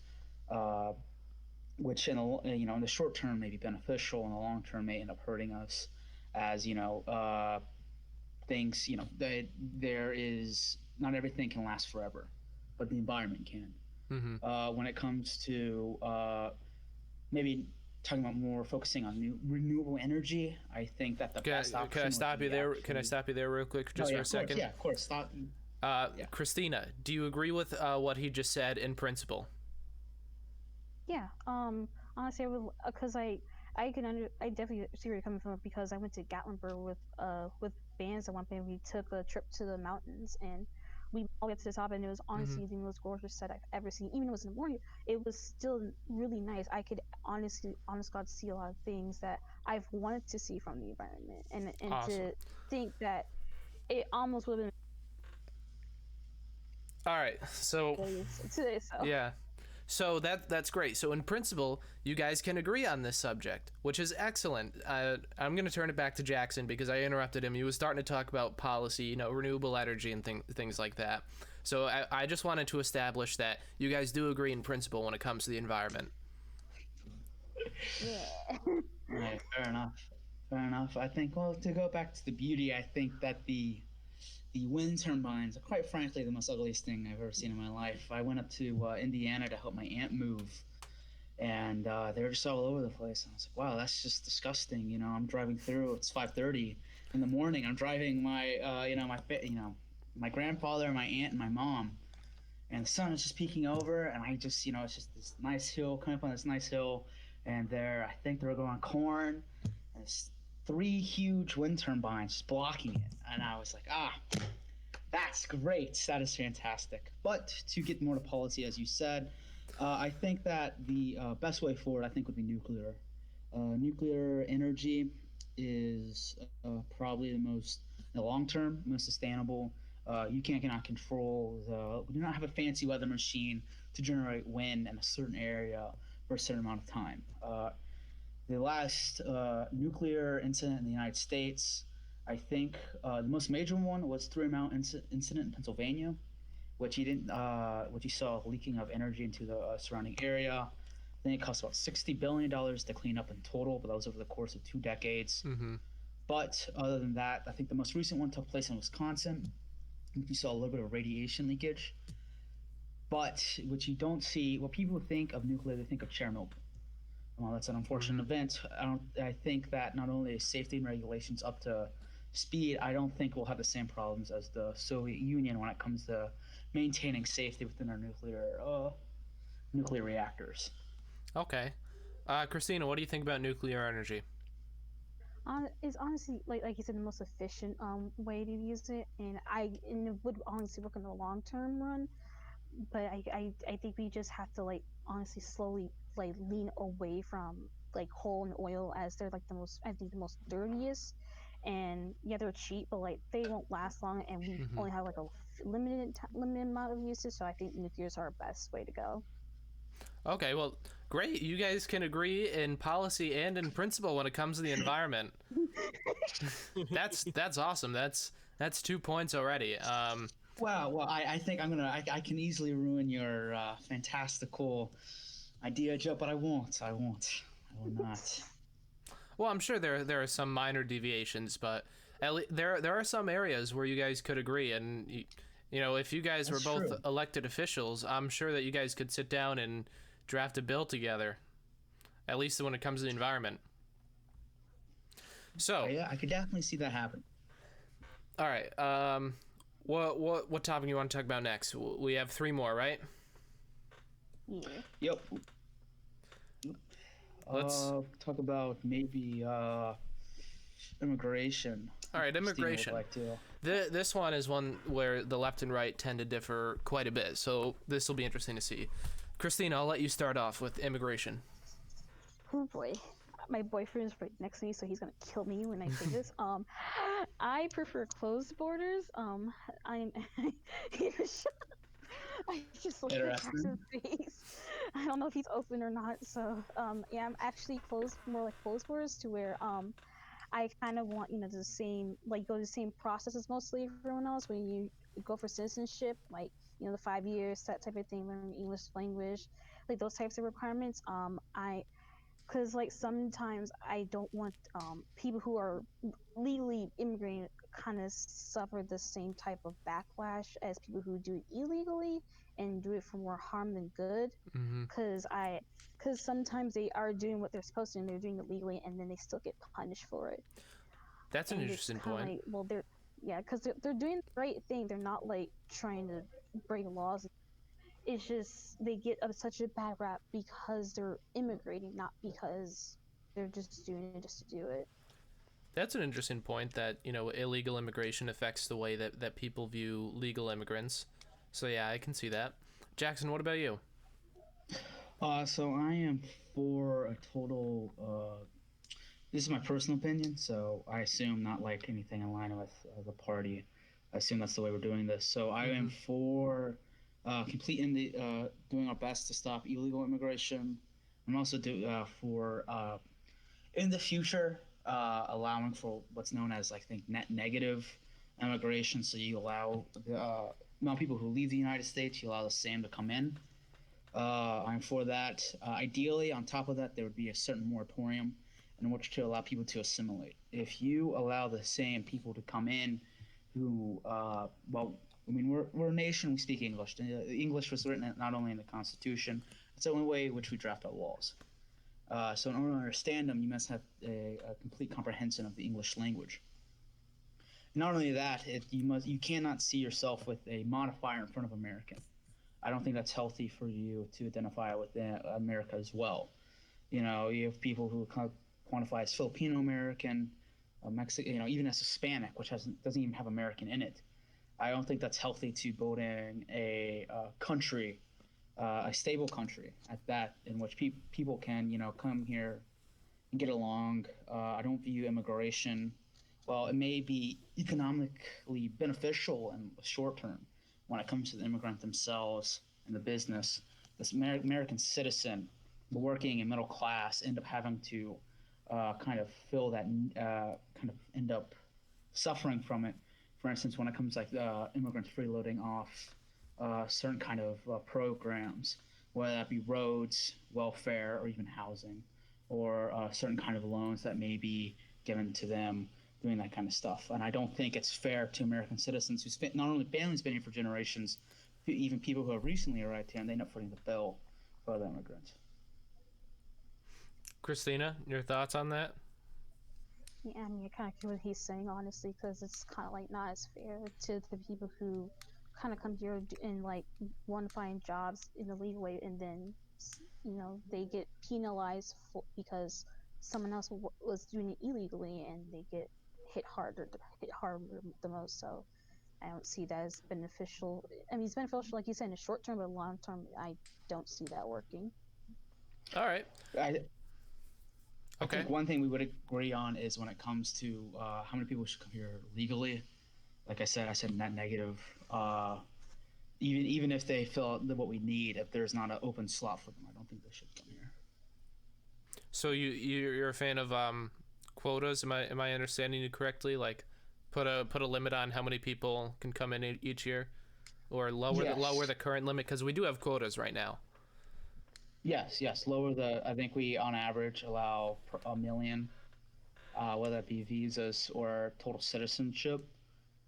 Speaker 2: which in the short term may be beneficial, in the long term may end up hurting us, as things there is not everything can last forever, but the environment can. When it comes to maybe talking about more focusing on renewable energy, I think that the best option.
Speaker 1: Can I stop you there? Can I stop you there real quick, just for a second?
Speaker 2: Yeah, of course. Stop.
Speaker 1: Kristina, do you agree with what he just said in principle?
Speaker 3: Yeah. Honestly, I would, because I definitely see where you're coming from, because I went to Gatlinburg with bands at one point. We took a trip to the mountains, and we all got to the top, and it was honestly the most gorgeous set I've ever seen. Even though it was in the morning, it was still really nice. I could honest God, see a lot of things that I've wanted to see from the environment, and
Speaker 1: awesome.
Speaker 3: To think that it almost would have been.
Speaker 1: All right, so yeah. So that's great. So in principle, you guys can agree on this subject, which is excellent. I'm going to turn it back to Jackson because I interrupted him. He was starting to talk about policy, renewable energy and things like that. So I just wanted to establish that you guys do agree in principle when it comes to the environment.
Speaker 3: Yeah.
Speaker 2: Right, fair enough. I think, well, to go back to the beauty, I think that the wind turbines are, quite frankly, the most ugliest thing I've ever seen in my life. I went up to Indiana to help my aunt move, and they were just all over the place. And I was like, wow, that's just disgusting. I'm driving through. It's 5:30 in the morning. I'm driving my my grandfather, my aunt, and my mom, and the sun is just peeking over, and I just it's just this nice hill, coming up on this nice hill, and I think they're growing corn, and it's 3 huge wind turbines just blocking it. And I was like, that's great. That is fantastic. But to get more to policy, as you said, I think that the best way forward, I think, would be nuclear. Nuclear energy is probably the most, in the long term, most sustainable. You cannot control we do not have a fancy weather machine to generate wind in a certain area for a certain amount of time. The last nuclear incident in the United States, I think the most major one was Three Mile incident in Pennsylvania, which you saw leaking of energy into the surrounding area. I think it cost about $60 billion to clean up in total, but that was over the course of 2 decades. But other than that, I think the most recent one took place in Wisconsin. You saw a little bit of radiation leakage. But what you don't see, what people think of nuclear, they think of Chernobyl. Well, that's an unfortunate event. I think that not only is safety and regulations up to speed, I don't think we'll have the same problems as the Soviet Union when it comes to maintaining safety within our nuclear reactors.
Speaker 1: Okay. Kristina, what do you think about nuclear energy?
Speaker 3: It's honestly, like you said, the most efficient way to use it, and it would honestly work in the long term run. But I think we just have to honestly slowly lean away from coal and oil, as they're the most dirtiest, and yeah, they're cheap, but they won't last long, and we only have a limited amount of uses. So I think nuclears are our best way to go. Okay,
Speaker 1: well, great. You guys can agree in policy and in principle when it comes to the environment. That's awesome. That's 2 points already.
Speaker 2: Wow. Well, I think I can easily ruin your fantastical idea, Joe, but I won't. I will not.
Speaker 1: Well, I'm sure there are some minor deviations, but there are some areas where you guys could agree, and if you guys were both elected officials, I'm sure that you guys could sit down and draft a bill together, at least when it comes to the environment. So
Speaker 2: yeah, I could definitely see that happen.
Speaker 1: All right. What topic you want to talk about next? We have 3 more, right?
Speaker 3: Yeah.
Speaker 2: Yep.
Speaker 1: Let's
Speaker 2: talk about maybe immigration.
Speaker 1: All right, immigration. This one is one where the left and right tend to differ quite a bit, so this will be interesting to see. Kristina, I'll let you start off with immigration.
Speaker 3: Oh boy. my boyfriend is right next to me, so he's gonna kill me when I say this. I prefer closed borders. I'm I just looked at Jackson's face. I don't know if he's open or not. So yeah, I'm actually more like closed borders, to where I kind of want, the same, like, go the same process as mostly everyone else. When you go for citizenship, like, the 5 years, that type of thing, learn English language, like those types of requirements. Because like sometimes I don't want people who are legally immigrating kind of suffer the same type of backlash as people who do it illegally and do it for more harm than good.
Speaker 1: Mm-hmm.
Speaker 3: Because sometimes they are doing what they're supposed to and they're doing it legally, and then they still get punished for it.
Speaker 1: That's an interesting point.
Speaker 3: Like, well, because they're doing the right thing. They're not like trying to break laws. It's just they get such a bad rap because they're immigrating, not because they're just doing it just to do it.
Speaker 1: That's an interesting point, that illegal immigration affects the way that people view legal immigrants. So yeah, I can see that. Jackson, what about you?
Speaker 2: So I am for a total. This is my personal opinion, so I assume not like anything in line with the party. I assume that's the way we're doing this. So I am for doing our best to stop illegal immigration. I'm also for in the future allowing for what's known as, I think, net negative immigration. So you allow the amount of people who leave the United States, you allow the same to come in. I'm for that. Ideally, on top of that, there would be a certain moratorium in which to allow people to assimilate. If you allow the same people to come in who, we're a nation, we speak English. English was written not only in the Constitution, it's the only way in which we draft our laws. So in order to understand them, you must have a complete comprehension of the English language. Not only that, you cannot see yourself with a modifier in front of American. I don't think that's healthy for you to identify with America as well. You have people who quantify as Filipino American, Mexican, even as Hispanic, which doesn't even have American in it. I don't think that's healthy to building a country, a stable country at that, in which people can, come here and get along. I don't view immigration. Well, it may be economically beneficial in the short term when it comes to the immigrant themselves and the business. This American citizen, the working and middle class, end up having to kind of feel that, kind of end up suffering from it. For instance, when it comes like immigrants freeloading off certain kind of programs, whether that be roads, welfare, or even housing, or certain kind of loans that may be given to them, doing that kind of stuff. And I don't think it's fair to American citizens who not only families been here for generations, even people who have recently arrived here, and they end up footing the bill for other immigrants.
Speaker 1: Kristina, your thoughts on that?
Speaker 3: Yeah, I mean, I kind of hear what he's saying, honestly, because it's kind of like not as fair to the people who kind of come here and like want to find jobs in a legal way, and then they get penalized because someone else was doing it illegally, and they get hit harder the most. So I don't see that as beneficial. I mean, it's beneficial, like you said, in the short term, but long term, I don't see that working.
Speaker 1: All right.
Speaker 2: I think one thing we would agree on is when it comes to how many people should come here legally. Like I said net negative. Even if they fill out what we need, if there's not an open slot for them, I don't think they should come here.
Speaker 1: So you're a fan of quotas? Am I understanding you correctly? Like, put a limit on how many people can come in each year, or lower the current limit, because we do have quotas right now.
Speaker 2: Yes. Lower I think we on average allow 1 million, whether it be visas or total citizenship.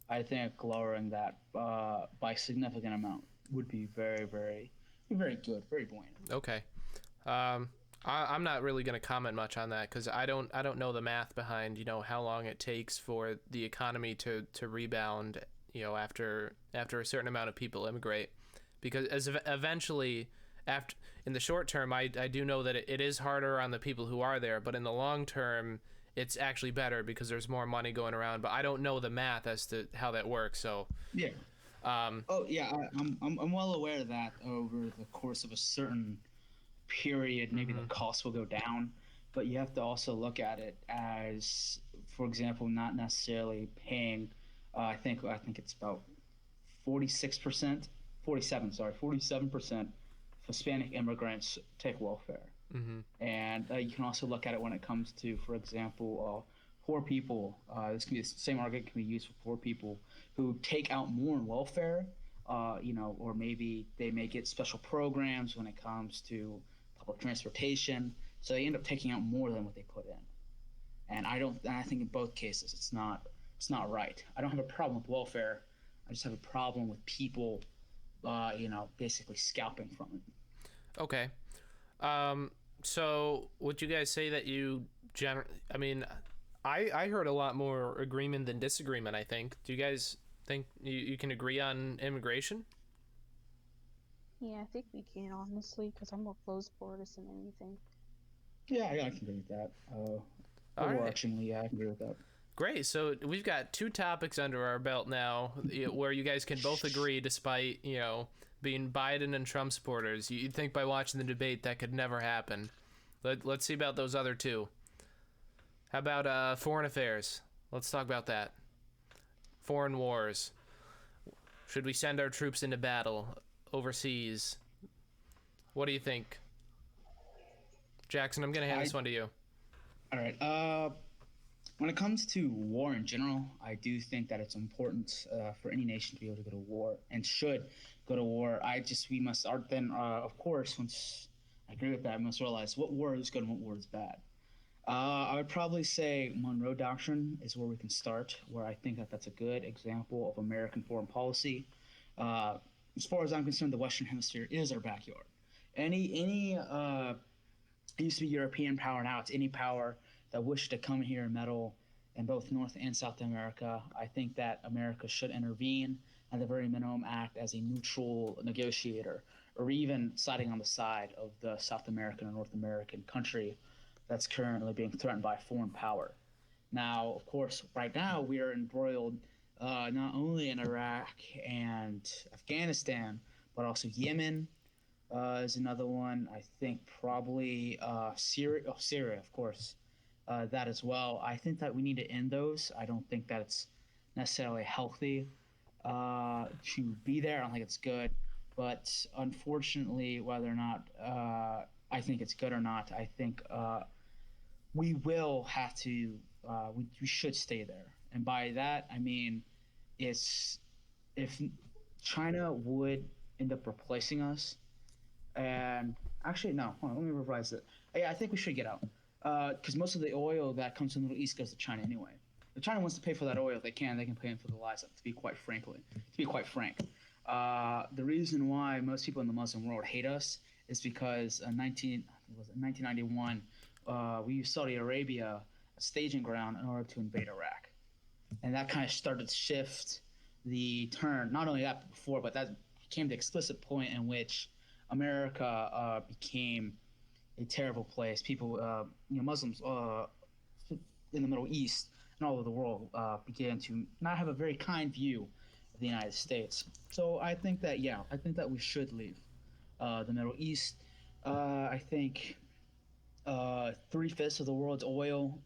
Speaker 2: I think lowering that by a significant amount would be very, very, very good, very buoyant.
Speaker 1: Okay. I'm not really going to comment much on that, because I don't know the math behind how long it takes for the economy to rebound after a certain amount of people immigrate, because eventually after in the short term I do know that it is harder on the people who are there, but in the long term it's actually better because there's more money going around. But I don't know the math as to how that works. So
Speaker 2: yeah. I'm well aware that over the course of a certain period, maybe the costs will go down. but you have to also look at it as, for example, not necessarily paying. I think it's about 46%, 47% Hispanic immigrants take welfare.
Speaker 1: Mm-hmm.
Speaker 2: And you can also look at it when it comes to, for example, poor people. This can be the same argument can be used for poor people who take out more in welfare, or maybe they may get special programs when it comes to public transportation. So they end up taking out more than what they put in. And I think in both cases it's not right. I don't have a problem with welfare. I just have a problem with people, basically scalping from it.
Speaker 1: Okay. So would you guys say that I mean, I heard a lot more agreement than disagreement, I think. Do you guys think you can agree on immigration?
Speaker 3: Yeah, I think we can, honestly, because I'm more closed borders than anything.
Speaker 2: Yeah, I can agree with that. Overarchingly, yeah, I can agree with that.
Speaker 1: Great. So we've got 2 topics under our belt now where you guys can both agree despite, being Biden and Trump supporters. You'd think by watching the debate that could never happen. Let's see about those other 2. How about foreign affairs? Let's talk about that. Foreign wars. Should we send our troops into battle overseas? What do you think? Jackson, I'm going to hand this one to you.
Speaker 2: All right. When it comes to war in general, I do think that it's important for any nation to be able to go to war and should go to war. We must of course, once I agree with that, we must realize what war is good and what war is bad. I would probably say Monroe Doctrine is where we can start, where I think that that's a good example of American foreign policy. As far as I'm concerned, the Western Hemisphere is our backyard. It used to be European power, now it's any power that wishes to come here and meddle in both North and South America. I think that America should intervene, at the very minimum act as a neutral negotiator, or even siding on the side of the South American or North American country that's currently being threatened by a foreign power. Now, of course, right now we are embroiled not only in Iraq and Afghanistan, but also Yemen is another one. I think probably Syria, of course, that as well. I think that we need to end those. I don't think that it's necessarily healthy to be there. I don't think it's good. But unfortunately, whether or not I think it's good or not, I think we will have to, we should stay there. And by that, I mean, if China would end up replacing us, and actually, no, hold on, let me revise it. Yeah, I think we should get out. Because most of the oil that comes from the Middle East goes to China anyway. If China wants to pay for that oil, they can pay them for the lives. To be quite frank, the reason why most people in the Muslim world hate us is because in 1991, we used Saudi Arabia as staging ground in order to invade Iraq, and that kind of started to shift the turn. Not only that, but before, but that became the explicit point in which America became a terrible place. People, Muslims in the Middle East and all over the world began to not have a very kind view of the United States. So I think that, we should leave the Middle East. I think 3/5 of the world's oil,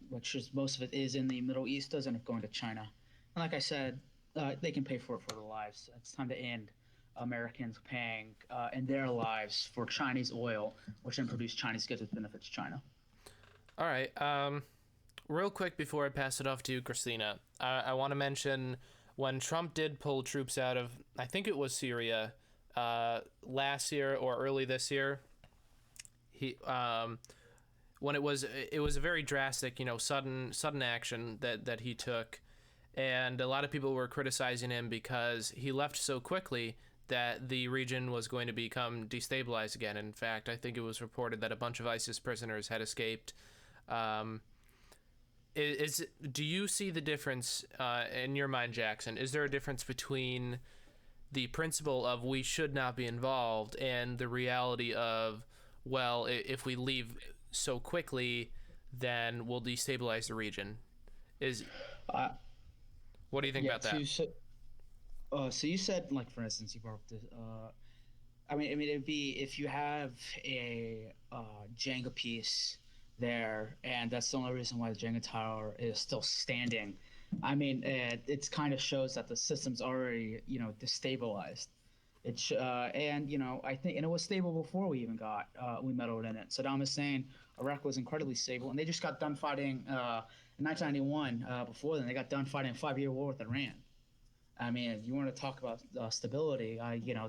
Speaker 2: which is most of it is in the Middle East, does end up going to China. And like I said, they can pay for it for their lives. It's time to end Americans paying in their lives for Chinese oil, which then produce Chinese goods which benefits China.
Speaker 1: All right. Real quick before I pass it off to you, Kristina, I want to mention when Trump did pull troops out of, I think it was Syria, last year or early this year, when it was a very drastic, sudden action that he took, and a lot of people were criticizing him because he left so quickly that the region was going to become destabilized again. In fact, I think it was reported that a bunch of ISIS prisoners had escaped. Do you see the difference in your mind, Jackson? Is there a difference between the principle of we should not be involved and the reality of, well, if we leave so quickly, then we'll destabilize the region? What do you think about that?
Speaker 2: So you said, like, for instance, you brought up this, it'd be if you have a Jenga piece there, and that's the only reason why the Jenga tower is still standing. It's kind of shows that the system's already, destabilized. And I think, and it was stable before we even got we meddled in it. Saddam Hussein, Iraq was incredibly stable, and they just got done fighting in 1991. Before then, they got done fighting a 5-year war with Iran. If you want to talk about stability,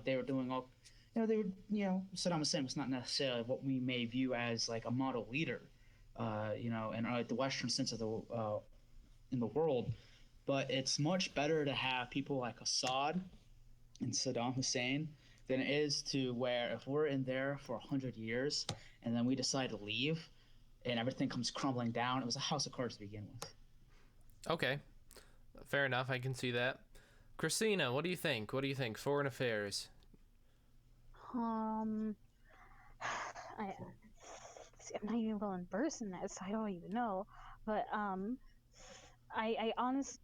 Speaker 2: they were doing all, Saddam Hussein was not necessarily what we may view as like a model leader, in the Western sense of the in the world, but it's much better to have people like Assad and Saddam Hussein than it is to where if we're in there for 100 years and then we decide to leave and everything comes crumbling down. It was a house of cards to begin with.
Speaker 1: Okay, fair enough. I can see that. Kristina, what do you think? Foreign affairs.
Speaker 3: I'm not even well versed in that, so I don't even know. But I honestly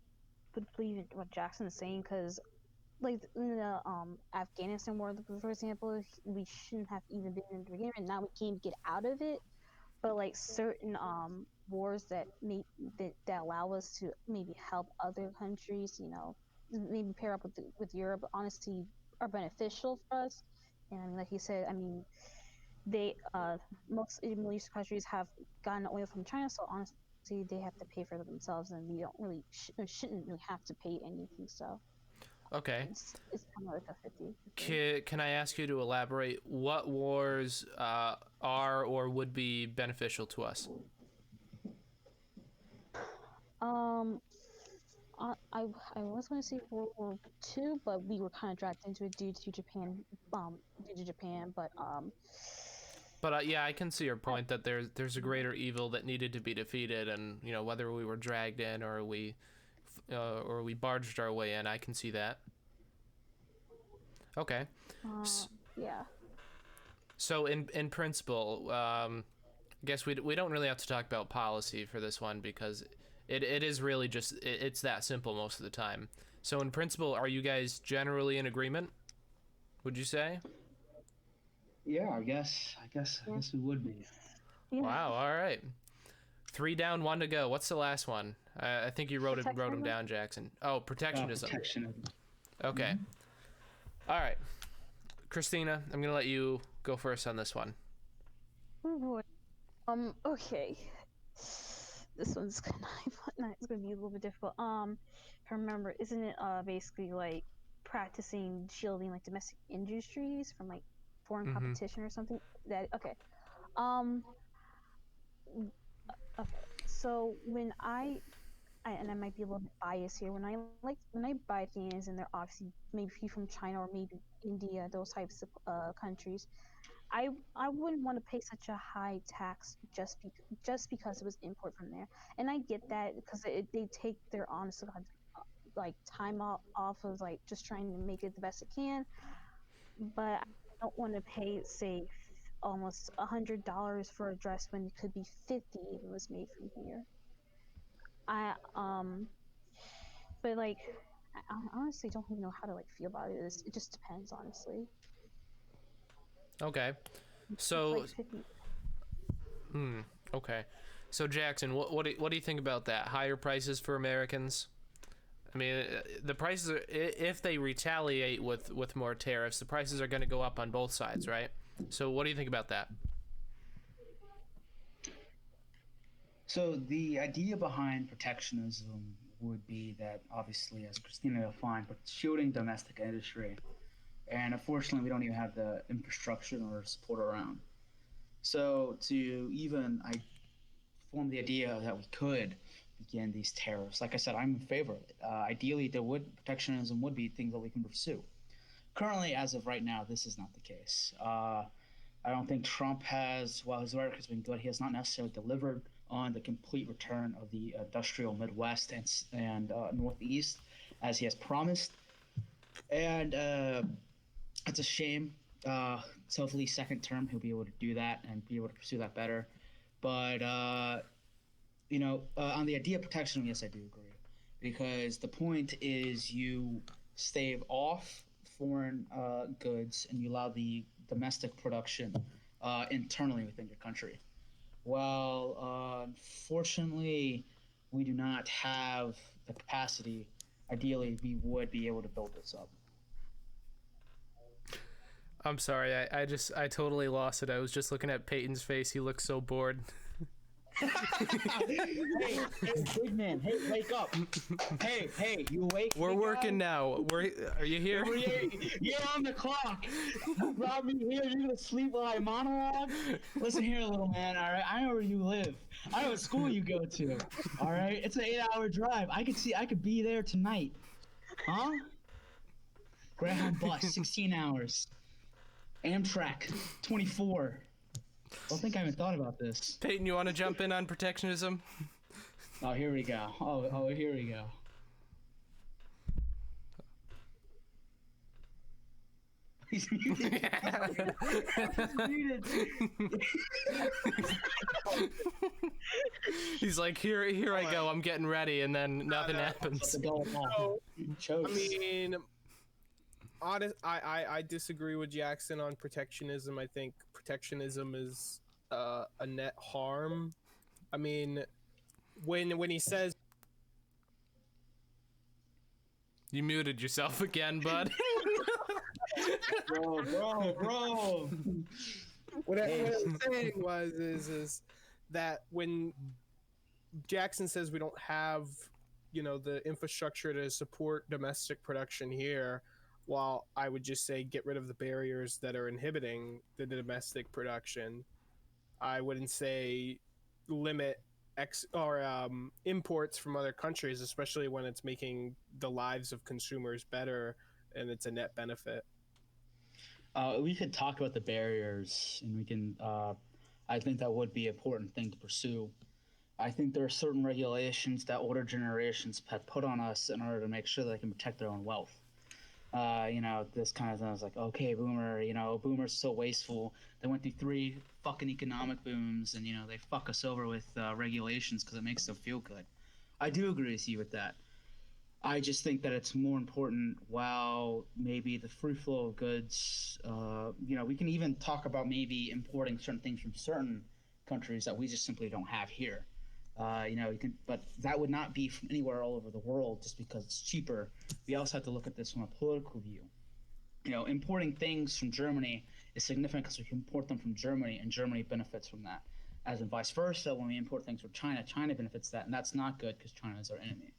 Speaker 3: would believe in what Jackson is saying, because like in the Afghanistan war, for example, we shouldn't have even been in the beginning, and now we can't get out of it. But like certain wars that allow us to maybe help other countries, maybe pair up with Europe, honestly, are beneficial for us. And like you said, they most Middle Eastern countries have gotten oil from China, so honestly, they have to pay for it themselves, and we don't really shouldn't really have to pay anything. So
Speaker 1: okay,
Speaker 3: it's kind of like a 50.
Speaker 1: Can I ask you to elaborate what wars are or would be beneficial to us?
Speaker 3: I was going to say World War II, but we were kind of dragged into it due to Japan.
Speaker 1: But yeah, I can see your point that there's a greater evil that needed to be defeated, and whether we were dragged in or we barged our way in, I can see that. Okay.
Speaker 3: Yeah.
Speaker 1: So in principle, I guess we don't really have to talk about policy for this one, because it is really just it's that simple most of the time. So in principle, are you guys generally in agreement? Would you say?
Speaker 2: Yeah, I guess we would be.
Speaker 3: Yeah.
Speaker 1: Wow. All right. 3 down, 1 to go. What's the last one? I think you wrote them down, Jackson. Oh, protectionism.
Speaker 2: Protectionism.
Speaker 1: Okay. All right. Kristina, I'm gonna let you go first on this one.
Speaker 3: Oh boy. Okay. This one's gonna it's gonna be a little bit difficult. If I remember, isn't it basically like practicing shielding like domestic industries from like foreign competition or something? Okay. So when and I might be a little bit biased here, when I buy things and they're obviously maybe from China or maybe India, those types of countries, I wouldn't want to pay such a high tax just because it was import from there. And I get that, because they take their honest like time off of like just trying to make it the best it can. But I don't want to pay, say, almost $100 for a dress when it could be $50 if it was made from here. But like, I honestly don't even know how to like feel about it. It just depends, honestly.
Speaker 1: Okay. So.
Speaker 3: Like 50.
Speaker 1: Okay. So Jackson, what do you think about that? Higher prices for Americans? The prices are, if they retaliate with more tariffs, the prices are going to go up on both sides, right? So what do you think about that?
Speaker 2: So the idea behind protectionism would be that, obviously, as Kristina defined, but shielding domestic industry. And unfortunately, we don't even have the infrastructure or support around. So to even form the idea that we could begin these tariffs, like I said, I'm in favor of it. Ideally, protectionism would be things that we can pursue. Currently, as of right now, this is not the case. I don't think Trump has, while his rhetoric has been good, he has not necessarily delivered on the complete return of the industrial Midwest and Northeast as he has promised. And it's a shame. So hopefully second term he'll be able to do that and be able to pursue that better. But on the idea of protection, yes, I do agree, because the point is you stave off foreign goods and you allow the domestic production internally within your country. Well, unfortunately, we do not have the capacity. Ideally, we would be able to build this up.
Speaker 1: I'm sorry, I totally lost it. I was just looking at Peyton's face. He looks so bored.
Speaker 2: Hey, big man. Hey, wake up. Hey, you awake?
Speaker 1: We're working now. Are you here?
Speaker 2: You're on the clock. You brought me here. You're gonna sleep while I monologue? Listen here, little man. All right, I know where you live. I know what school you go to. All right, it's an 8-hour drive. I could be there tonight. Huh? Greyhound bus, 16 hours. Amtrak, 24. I don't think I even thought about this.
Speaker 1: Peyton, you want to jump in on protectionism?
Speaker 2: Oh, here we go. Oh, here we go. He's muted. He's muted.
Speaker 1: He's like, here I go. I'm getting ready, and then nothing happens.
Speaker 4: I mean, I disagree with Jackson on protectionism. I think protectionism is a net harm. I mean, when he says,
Speaker 1: you muted yourself again, bud.
Speaker 2: bro.
Speaker 4: What I was saying is that when Jackson says we don't have, the infrastructure to support domestic production here, while I would just say get rid of the barriers that are inhibiting the domestic production, I wouldn't say limit imports from other countries, especially when it's making the lives of consumers better and it's a net benefit.
Speaker 2: We could talk about the barriers, and we can. I think that would be an important thing to pursue. I think there are certain regulations that older generations have put on us in order to make sure that they can protect their own wealth. This kind of thing. I was like, okay, boomer, boomers so wasteful. They went through 3 fucking economic booms, and they fuck us over with regulations because it makes them feel good. I do agree with you with that. I just think that it's more important, while maybe the free flow of goods, we can even talk about maybe importing certain things from certain countries that we just simply don't have here. But that would not be from anywhere all over the world just because it's cheaper. We also have to look at this from a political view. Importing things from Germany is significant because we can import them from Germany, and Germany benefits from that. As in vice versa, when we import things from China, China benefits that, and that's not good because China is our enemy.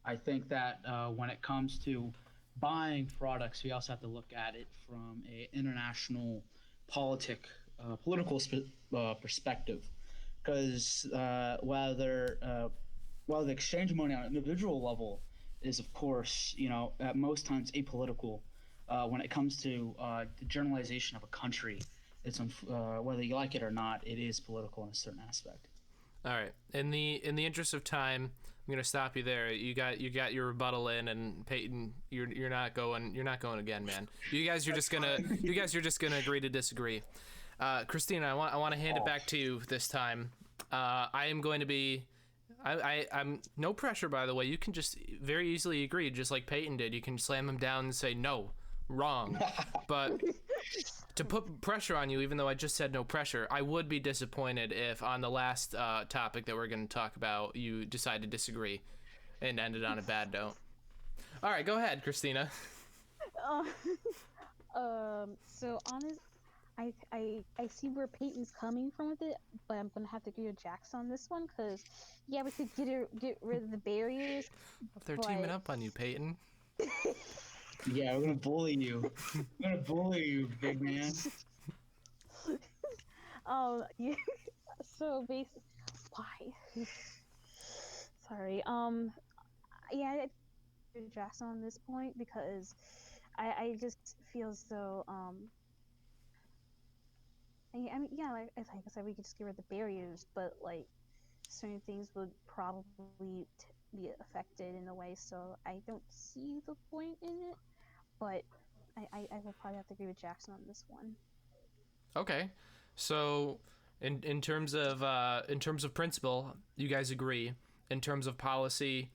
Speaker 2: I think that when it comes to buying products, we also have to look at it from an international political perspective. Because while the exchange money on an individual level is, of course, at most times apolitical, when it comes to the generalization of a country, it's whether you like it or not, it is political in a certain aspect.
Speaker 1: All right. In the interest of time, I'm gonna stop you there. You got your rebuttal in, and Peyton, you're not going again, man. You guys are just gonna agree to disagree. Kristina, I want to hand it back to you this time. I am going to be. I'm no pressure, by the way. You can just very easily agree, just like Peyton did. You can slam him down and say no, wrong. But to put pressure on you, even though I just said no pressure, I would be disappointed if on the last topic that we're going to talk about, you decide to disagree and ended on a bad note. All right, go ahead, Kristina.
Speaker 3: So honest, I see where Peyton's coming from with it, but I'm gonna have to agree with Jackson on this one because we could get rid of the barriers.
Speaker 1: They're teaming up on you, Peyton.
Speaker 2: Yeah, we're gonna bully you. We're gonna bully you, big man.
Speaker 3: Yeah. So basically, why? Sorry. Yeah, I agree with Jackson on this point because I just feel as though I mean, yeah, like I said, we could just get rid of the barriers, but like certain things would probably be affected in a way, so I don't see the point in it. But I will probably have to agree with Jackson on this one.
Speaker 1: Okay, so in terms of principle, you guys agree. In terms of policy,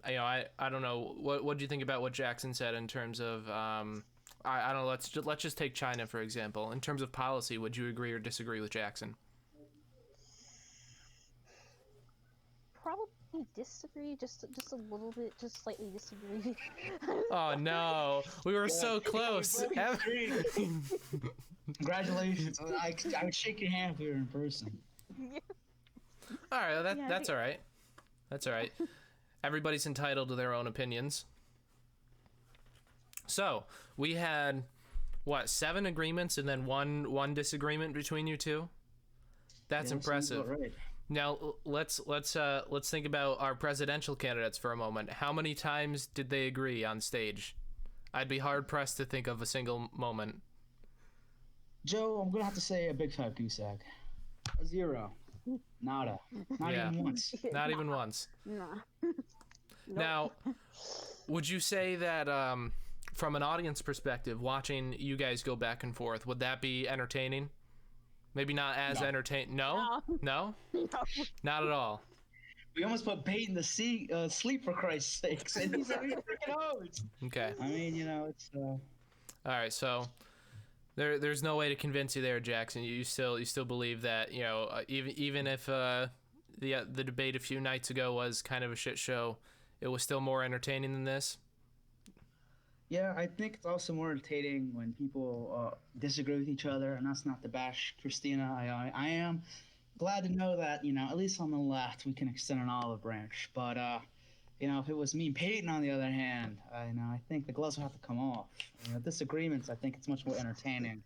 Speaker 1: I don't know what do you think about what Jackson said in terms of I don't know. Let's just take China for example. In terms of policy, would you agree or disagree with Jackson?
Speaker 3: Probably disagree, just a little bit, just slightly disagree.
Speaker 1: Oh no, we were so close.
Speaker 2: Congratulations. I would shake your hand if we were in person.
Speaker 1: All right, that's all right. That's all right. Everybody's entitled to their own opinions. So we had what, 7 agreements and then one disagreement between you two. That's impressive.
Speaker 2: Right.
Speaker 1: Now let's think about our presidential candidates for a moment. How many times did they agree on stage? I'd be hard pressed to think of a single moment.
Speaker 2: Joe, I'm gonna have to say a big fat goose egg. A 0. Nada. Not even once.
Speaker 1: Not even once.
Speaker 3: Nah.
Speaker 1: Now, would you say that from an audience perspective, watching you guys go back and forth, would that be entertaining? Maybe not as entertaining. No? No? Not at all.
Speaker 2: We almost put Peyton to sleep, for Christ's sakes, and he's freaking out.
Speaker 1: Okay.
Speaker 2: I mean, it's.
Speaker 1: All right, so there's no way to convince you there, Jackson. You still believe that, even if the debate a few nights ago was kind of a shit show, it was still more entertaining than this.
Speaker 2: Yeah, I think it's also more entertaining when people disagree with each other, and that's not to bash Kristina. I am glad to know that, at least on the left, we can extend an olive branch. But, if it was me and Peyton, on the other hand, I think the gloves will have to come off. Disagreements, I think it's much more entertaining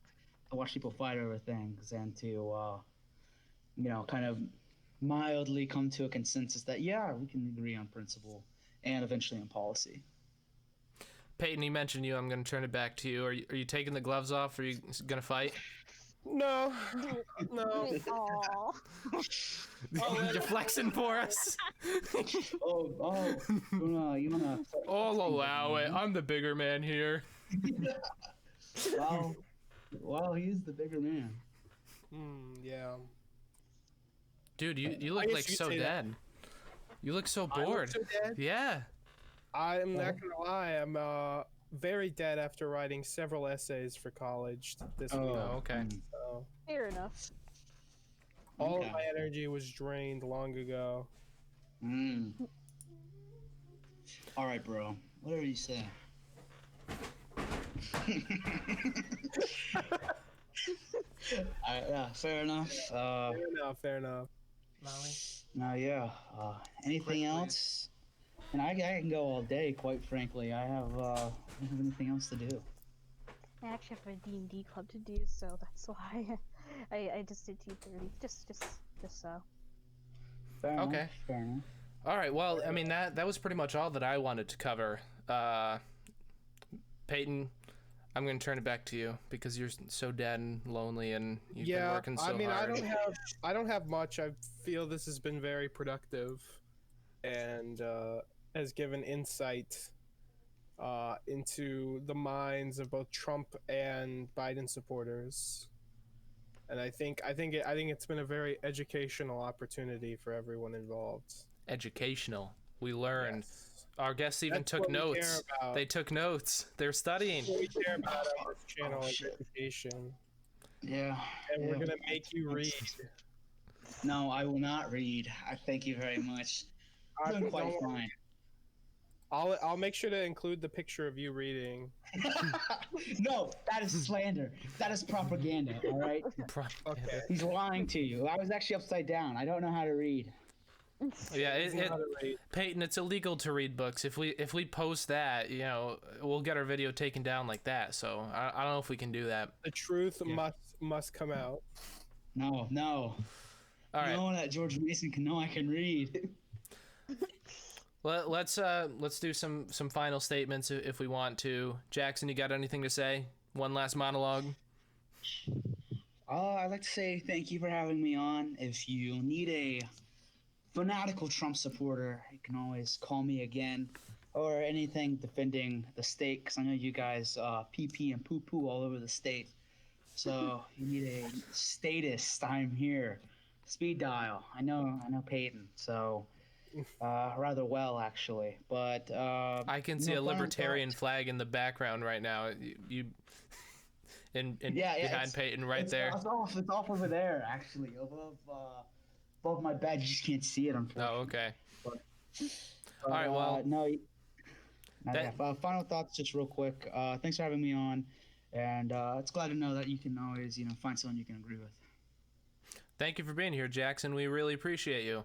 Speaker 2: to watch people fight over things and to, kind of mildly come to a consensus that, yeah, we can agree on principle and eventually on policy.
Speaker 1: Peyton, he mentioned you. I'm going to turn it back to you. Are you taking the gloves off? Or are you going to fight?
Speaker 4: No.
Speaker 3: Aw.
Speaker 1: You're flexing for us.
Speaker 2: Oh, you wanna?
Speaker 1: I'll allow it. I'm the bigger man here.
Speaker 2: Well, he's the bigger man.
Speaker 4: Yeah.
Speaker 1: Dude, you look like so dead. You look so bored.
Speaker 4: I look so dead?
Speaker 1: Yeah.
Speaker 4: I'm not gonna lie. I'm very dead after writing several essays for college this week.
Speaker 1: Oh, okay.
Speaker 4: So
Speaker 3: Fair enough.
Speaker 4: all of my energy was drained long ago.
Speaker 2: All right, bro. Whatever you say. Fair enough.
Speaker 4: Fair enough.
Speaker 1: Molly?
Speaker 2: Now, yeah. Anything else? And I can go all day, quite frankly. I don't have anything else to do.
Speaker 3: I actually have a D&D club to do, so that's why I just did 2:30. Just so.
Speaker 2: Fair enough.
Speaker 1: All right. Well, I mean, that was pretty much all that I wanted to cover. Peyton, I'm going to turn it back to you because you're so dead and lonely and you've been working so hard.
Speaker 4: I don't have much. I feel this has been very productive and has given insight into the minds of both Trump and Biden supporters. And I think it's been a very educational opportunity for everyone involved.
Speaker 1: Educational. We learned.
Speaker 4: Yes.
Speaker 1: Our guests even took notes. They took notes. They're studying.
Speaker 4: That's what we care about on this channel is education.
Speaker 2: Yeah.
Speaker 4: And we're gonna make you read.
Speaker 2: No, I will not read. I thank you very much. I'm doing quite fine.
Speaker 4: I'll make sure to include the picture of you reading.
Speaker 2: No, that is slander. That is propaganda, all right?
Speaker 4: Okay.
Speaker 2: He's lying to you. I was actually upside down. I don't know how to read.
Speaker 1: Yeah, Peyton, it's illegal to read books. If we post that, we'll get our video taken down like that. So I don't know if we can do that.
Speaker 4: The truth must come out.
Speaker 2: No.
Speaker 1: All right.
Speaker 2: No one at George Mason can know I can read.
Speaker 1: Let's do some final statements if we want to. Jackson, you got anything to say? One last monologue.
Speaker 2: I'd like to say thank you for having me on. If you need a fanatical Trump supporter, you can always call me again, or anything defending the state, because I know you guys pee and poo all over the state. So you need a statist, I'm here. Speed dial. I know Peyton. So rather well, actually. But
Speaker 1: I can see a libertarian flag in the background right now. You behind Peyton right there.
Speaker 2: It's off over there, actually, above my bed. You just can't see it, unfortunately.
Speaker 1: Oh, okay.
Speaker 2: But,
Speaker 1: all right. Well,
Speaker 2: final thoughts, just real quick. Thanks for having me on, and it's glad to know that you can always, find someone you can agree with.
Speaker 1: Thank you for being here, Jackson. We really appreciate you.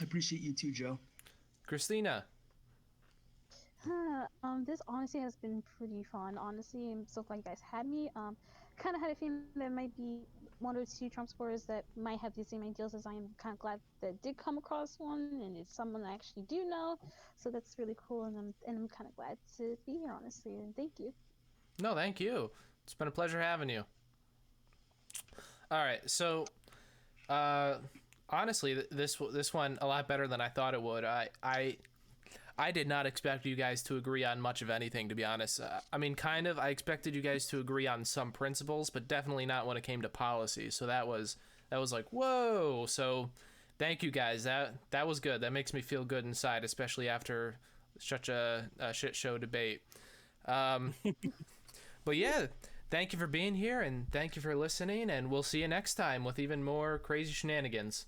Speaker 2: I appreciate you too, Joe.
Speaker 1: Kristina.
Speaker 3: This honestly has been pretty fun. Honestly, I'm so glad you guys had me. Kind of had a feeling there might be one or two Trump supporters that might have the same ideals as I am. Kind of glad that did come across one, and it's someone I actually do know. So that's really cool, and I'm kind of glad to be here, honestly. And thank you.
Speaker 1: No, thank you. It's been a pleasure having you. All right, so honestly, this one a lot better than I thought it would. I did not expect you guys to agree on much of anything, to be honest. I mean, kind of. I expected you guys to agree on some principles, but definitely not when it came to policy. So that was like, whoa. So thank you guys. That was good. That makes me feel good inside, especially after such a shit show debate. But yeah, thank you for being here, and thank you for listening, and we'll see you next time with even more crazy shenanigans.